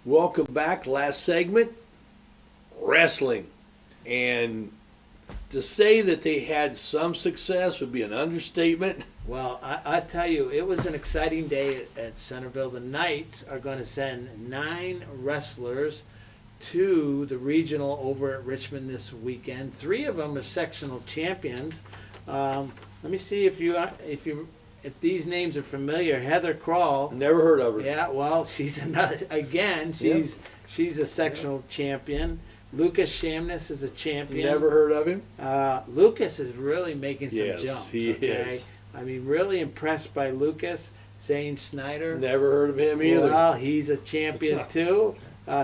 [SPEAKER 2] Welcome back. Last segment, wrestling. And to say that they had some success would be an understatement.
[SPEAKER 1] Well, I tell you, it was an exciting day at Centerville. The Knights are going to send 9 wrestlers to the regional over at Richmond this weekend. 3 of them are sectional champions. Let me see if these names are familiar. Heather Krall.
[SPEAKER 2] Never heard of her.
[SPEAKER 1] Yeah, well, she's another. Again, she's a sectional champion. Lucas Shamness is a champion.
[SPEAKER 2] Never heard of him.
[SPEAKER 1] Lucas is really making some jumps.
[SPEAKER 2] Yes, he is.
[SPEAKER 1] I mean, really impressed by Lucas. Zane Snyder.
[SPEAKER 2] Never heard of him either.
[SPEAKER 1] Well, he's a champion too.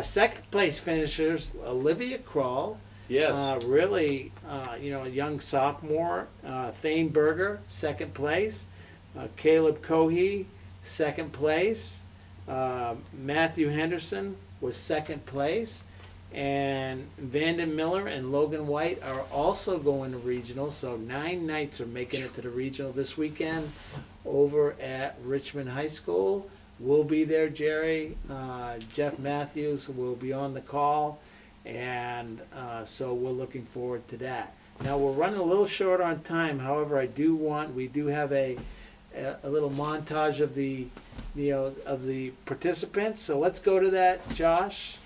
[SPEAKER 1] Second place finishers, Olivia Krall.
[SPEAKER 2] Yes.
[SPEAKER 1] Really, a young sophomore. Thane Berger, second place. Caleb Cohey, second place. Matthew Henderson was second place. And Vanden Miller and Logan White are also going to regional. So 9 Knights are making it to the regional this weekend over at Richmond High School. We'll be there, Jerry. Jeff Matthews will be on the call. And so we're looking forward to that. Now we're running a little short on time. However, we do have a little montage of the participants. So let's go to that, Josh.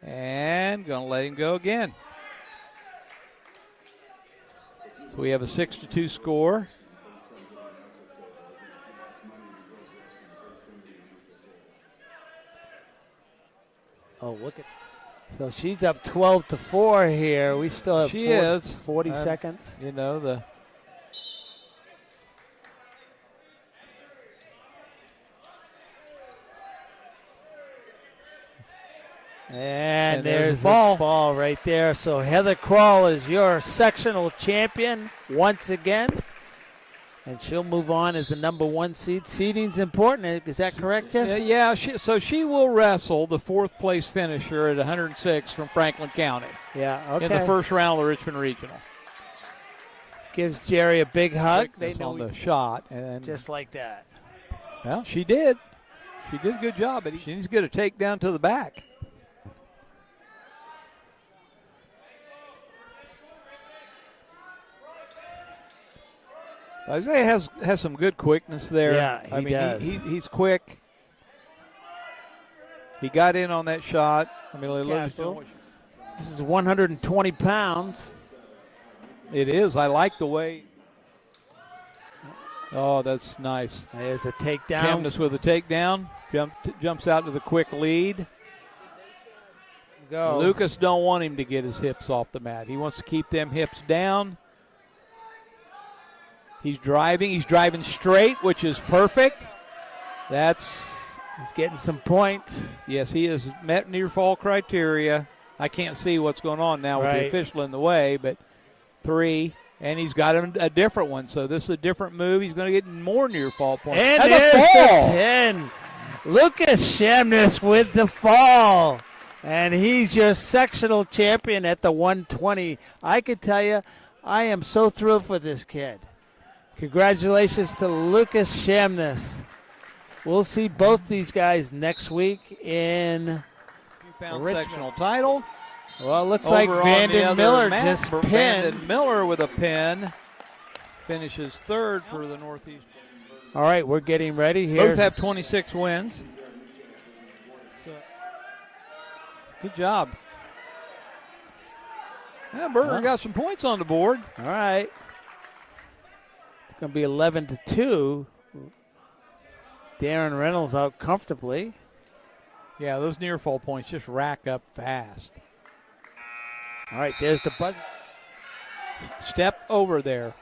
[SPEAKER 18] And going to let him go again. So we have a 6-2 score.
[SPEAKER 1] Oh, look at. So she's up 12-4 here. We still have 40 seconds.
[SPEAKER 18] You know, the
[SPEAKER 1] And there's the ball right there. So Heather Krall is your sectional champion once again. And she'll move on as the number 1 seed. Seeding's important. Is that correct, Jesse?
[SPEAKER 18] Yeah, so she will wrestle the 4th place finisher at 106 from Franklin County.
[SPEAKER 1] Yeah, okay.
[SPEAKER 18] In the first round of the Richmond Regional.
[SPEAKER 1] Gives Jerry a big hug. They
[SPEAKER 18] Quickness
[SPEAKER 1] know
[SPEAKER 18] on the shot, and
[SPEAKER 1] just like that.
[SPEAKER 18] well, she did. She did a good job, but she needs to get a takedown to the back. Isaiah has some good quickness there.
[SPEAKER 1] Yeah, he does.
[SPEAKER 18] He's quick. He got in on that shot. I mean,
[SPEAKER 1] Castle. This is 120 pounds.
[SPEAKER 18] it is. I like the way. Oh, that's nice.
[SPEAKER 1] There's a takedown.
[SPEAKER 18] Chemnitz with a takedown. Jumps out to the quick lead.
[SPEAKER 1] Go.
[SPEAKER 18] Lucas don't want him to get his hips off the mat. He wants to keep them hips down. He's driving. He's driving straight, which is perfect.
[SPEAKER 1] He's getting some points.
[SPEAKER 18] Yes, he has met near fall criteria. I can't see what's going on now with the official in the way, but 3, and he's got a different one. So this is a different move. He's going to get more near fall points.
[SPEAKER 1] And
[SPEAKER 18] a
[SPEAKER 1] there's
[SPEAKER 18] fall.
[SPEAKER 1] the pin. Lucas Chemnitz with the fall. And he's your sectional champion at the 120. I can tell you, I am so thrilled for this kid. Congratulations to Lucas Chemnitz. We'll see both these guys next week in Richmond.
[SPEAKER 18] Sectional title.
[SPEAKER 1] Well, it looks
[SPEAKER 18] Over
[SPEAKER 1] like
[SPEAKER 18] on the
[SPEAKER 1] Vanden
[SPEAKER 18] other
[SPEAKER 1] Miller
[SPEAKER 18] mat,
[SPEAKER 1] just pinned.
[SPEAKER 18] Vanden Miller with a pin. Finishes third for the Northeast.
[SPEAKER 1] All right, we're getting ready here.
[SPEAKER 18] Both have 26 wins. Good job. Yeah, Berger got some points on the board.
[SPEAKER 1] All right. It's going to be 11-2. Darren Reynolds out comfortably.
[SPEAKER 18] Yeah, those near fall points just rack up fast.
[SPEAKER 1] All right, there's the buzzer.
[SPEAKER 18] Step over there.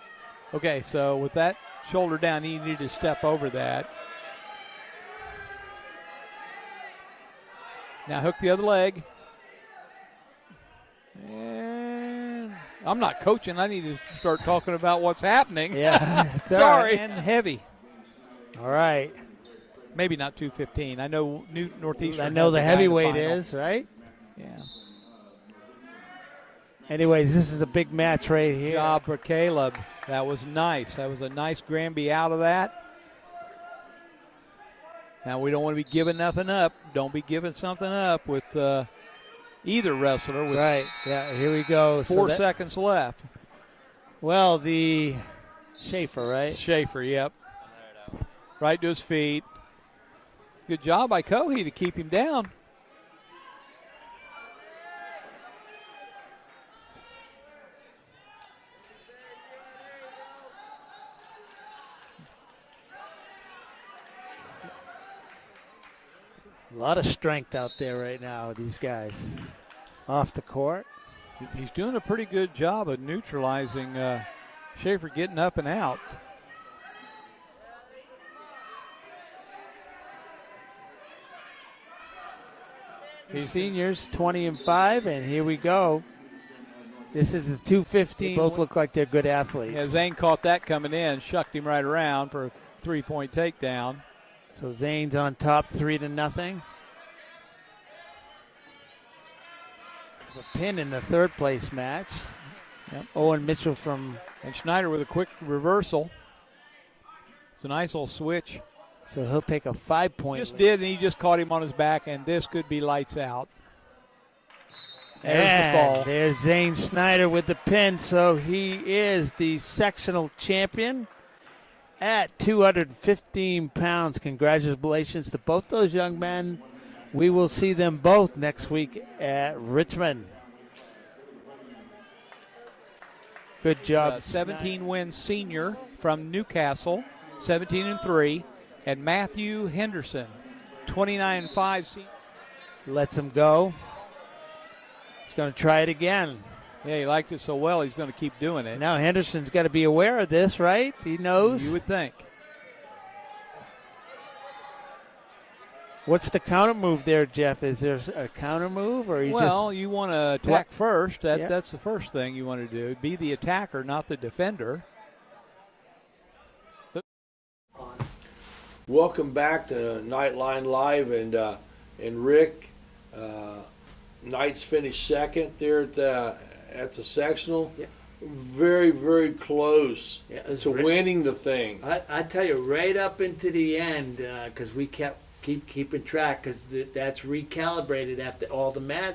[SPEAKER 18] Okay, so with that shoulder down, he needed to step over that. Now hook the other leg. And I'm not coaching. I need to start talking about what's happening.
[SPEAKER 1] Yeah.
[SPEAKER 18] Sorry. And heavy.
[SPEAKER 1] All right.
[SPEAKER 18] Maybe not 215. I know Northeastern.
[SPEAKER 1] I know
[SPEAKER 18] has
[SPEAKER 1] the
[SPEAKER 18] a guy in
[SPEAKER 1] heavyweight
[SPEAKER 18] final.
[SPEAKER 1] is, right?
[SPEAKER 18] Yeah.
[SPEAKER 1] Anyways, this is a big match right here.
[SPEAKER 18] Good job for Caleb. That was nice. That was a nice Granby out of that. Now, we don't want to be giving nothing up. Don't be giving something up with either wrestler. With
[SPEAKER 1] right. Yeah, here we go.
[SPEAKER 18] 4 seconds left.
[SPEAKER 1] Well, the Schaefer, right?
[SPEAKER 18] Schaefer, yep. Right to his feet. Good job by Cohey to keep him down.
[SPEAKER 1] A lot of strength out there right now, these guys. Off the court.
[SPEAKER 18] He's doing a pretty good job of neutralizing Schaefer getting up and out.
[SPEAKER 1] These seniors, 20 and 5, and here we go. This is the 215. They both look like they're good athletes.
[SPEAKER 18] Yeah, Zane caught that coming in, shucked him right around for a 3-point takedown.
[SPEAKER 1] So Zane's on top 3-0. A pin in the third place match.
[SPEAKER 18] Yep.
[SPEAKER 1] Owen Mitchell
[SPEAKER 18] and Schneider with a quick reversal. It's a nice little switch.
[SPEAKER 1] So he'll take a 5-point
[SPEAKER 18] Just
[SPEAKER 1] lead.
[SPEAKER 18] did, and he just caught him on his back, and this could be lights out. There's
[SPEAKER 1] And
[SPEAKER 18] the fall.
[SPEAKER 1] there's Zane Schneider with the pin, so he is the sectional champion at 215 pounds. Congratulations to both those young men. We will see them both next week at Richmond. Good job.
[SPEAKER 18] 17-win senior from Newcastle, 17-3, and Matthew Henderson, 29-5 senior.
[SPEAKER 1] Lets him go. He's going to try it again.
[SPEAKER 18] Yeah, he liked it so well, he's going to keep doing it.
[SPEAKER 1] Now Henderson's got to be aware of this, right? He knows.
[SPEAKER 18] You would think.
[SPEAKER 1] What's the counter move there, Jeff? Is there a counter move, or
[SPEAKER 18] you want to attack first.
[SPEAKER 1] Yeah.
[SPEAKER 18] That's the first thing you want to do. Be the attacker, not the defender.
[SPEAKER 2] Welcome back to Knightline Live, and Rick, Knights finished second there at the sectional.
[SPEAKER 1] Yeah.
[SPEAKER 2] very, very close
[SPEAKER 1] Yeah, it was
[SPEAKER 2] to winning the thing.
[SPEAKER 1] I tell you, right up into the end, because we keep keeping track, because that's recalibrated after all the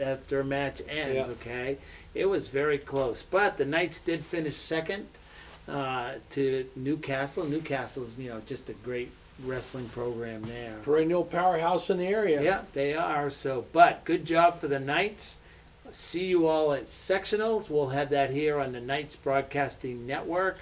[SPEAKER 1] after a match ends.
[SPEAKER 2] Yeah.
[SPEAKER 1] Okay, it was very close, but the Knights did finish second to Newcastle. Newcastle's just a great wrestling program there.
[SPEAKER 2] Perennial powerhouse in the area.
[SPEAKER 1] Yeah, they are. So, but good job for the Knights. See you all at sectionals. We'll have that here on the Knights Broadcasting Network.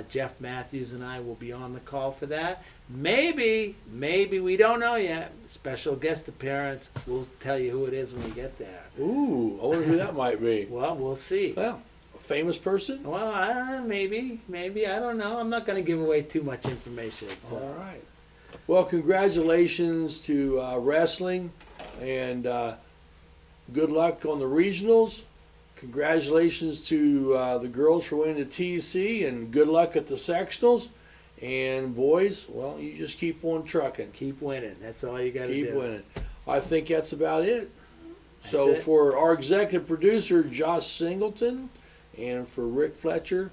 [SPEAKER 1] Jeff Matthews and I will be on the call for that. Maybe we don't know yet. Special guest appearance. We'll tell you who it is when we get there.
[SPEAKER 2] Ooh, I wonder who that might be.
[SPEAKER 1] Well, we'll see.
[SPEAKER 2] Well, a famous person?
[SPEAKER 1] Well, maybe. I don't know. I'm not going to give away too much information. So.
[SPEAKER 2] All right. Well, congratulations to wrestling, and good luck on the regionals. Congratulations to the girls for winning the TC, and good luck at the sectionals. And boys, well, you just keep on trucking.
[SPEAKER 1] Keep winning. That's all you got to do.
[SPEAKER 2] Keep winning. I think that's about it.
[SPEAKER 1] That's
[SPEAKER 2] so
[SPEAKER 1] it.
[SPEAKER 2] for our executive producer, Josh Singleton, and for Rick Fletcher,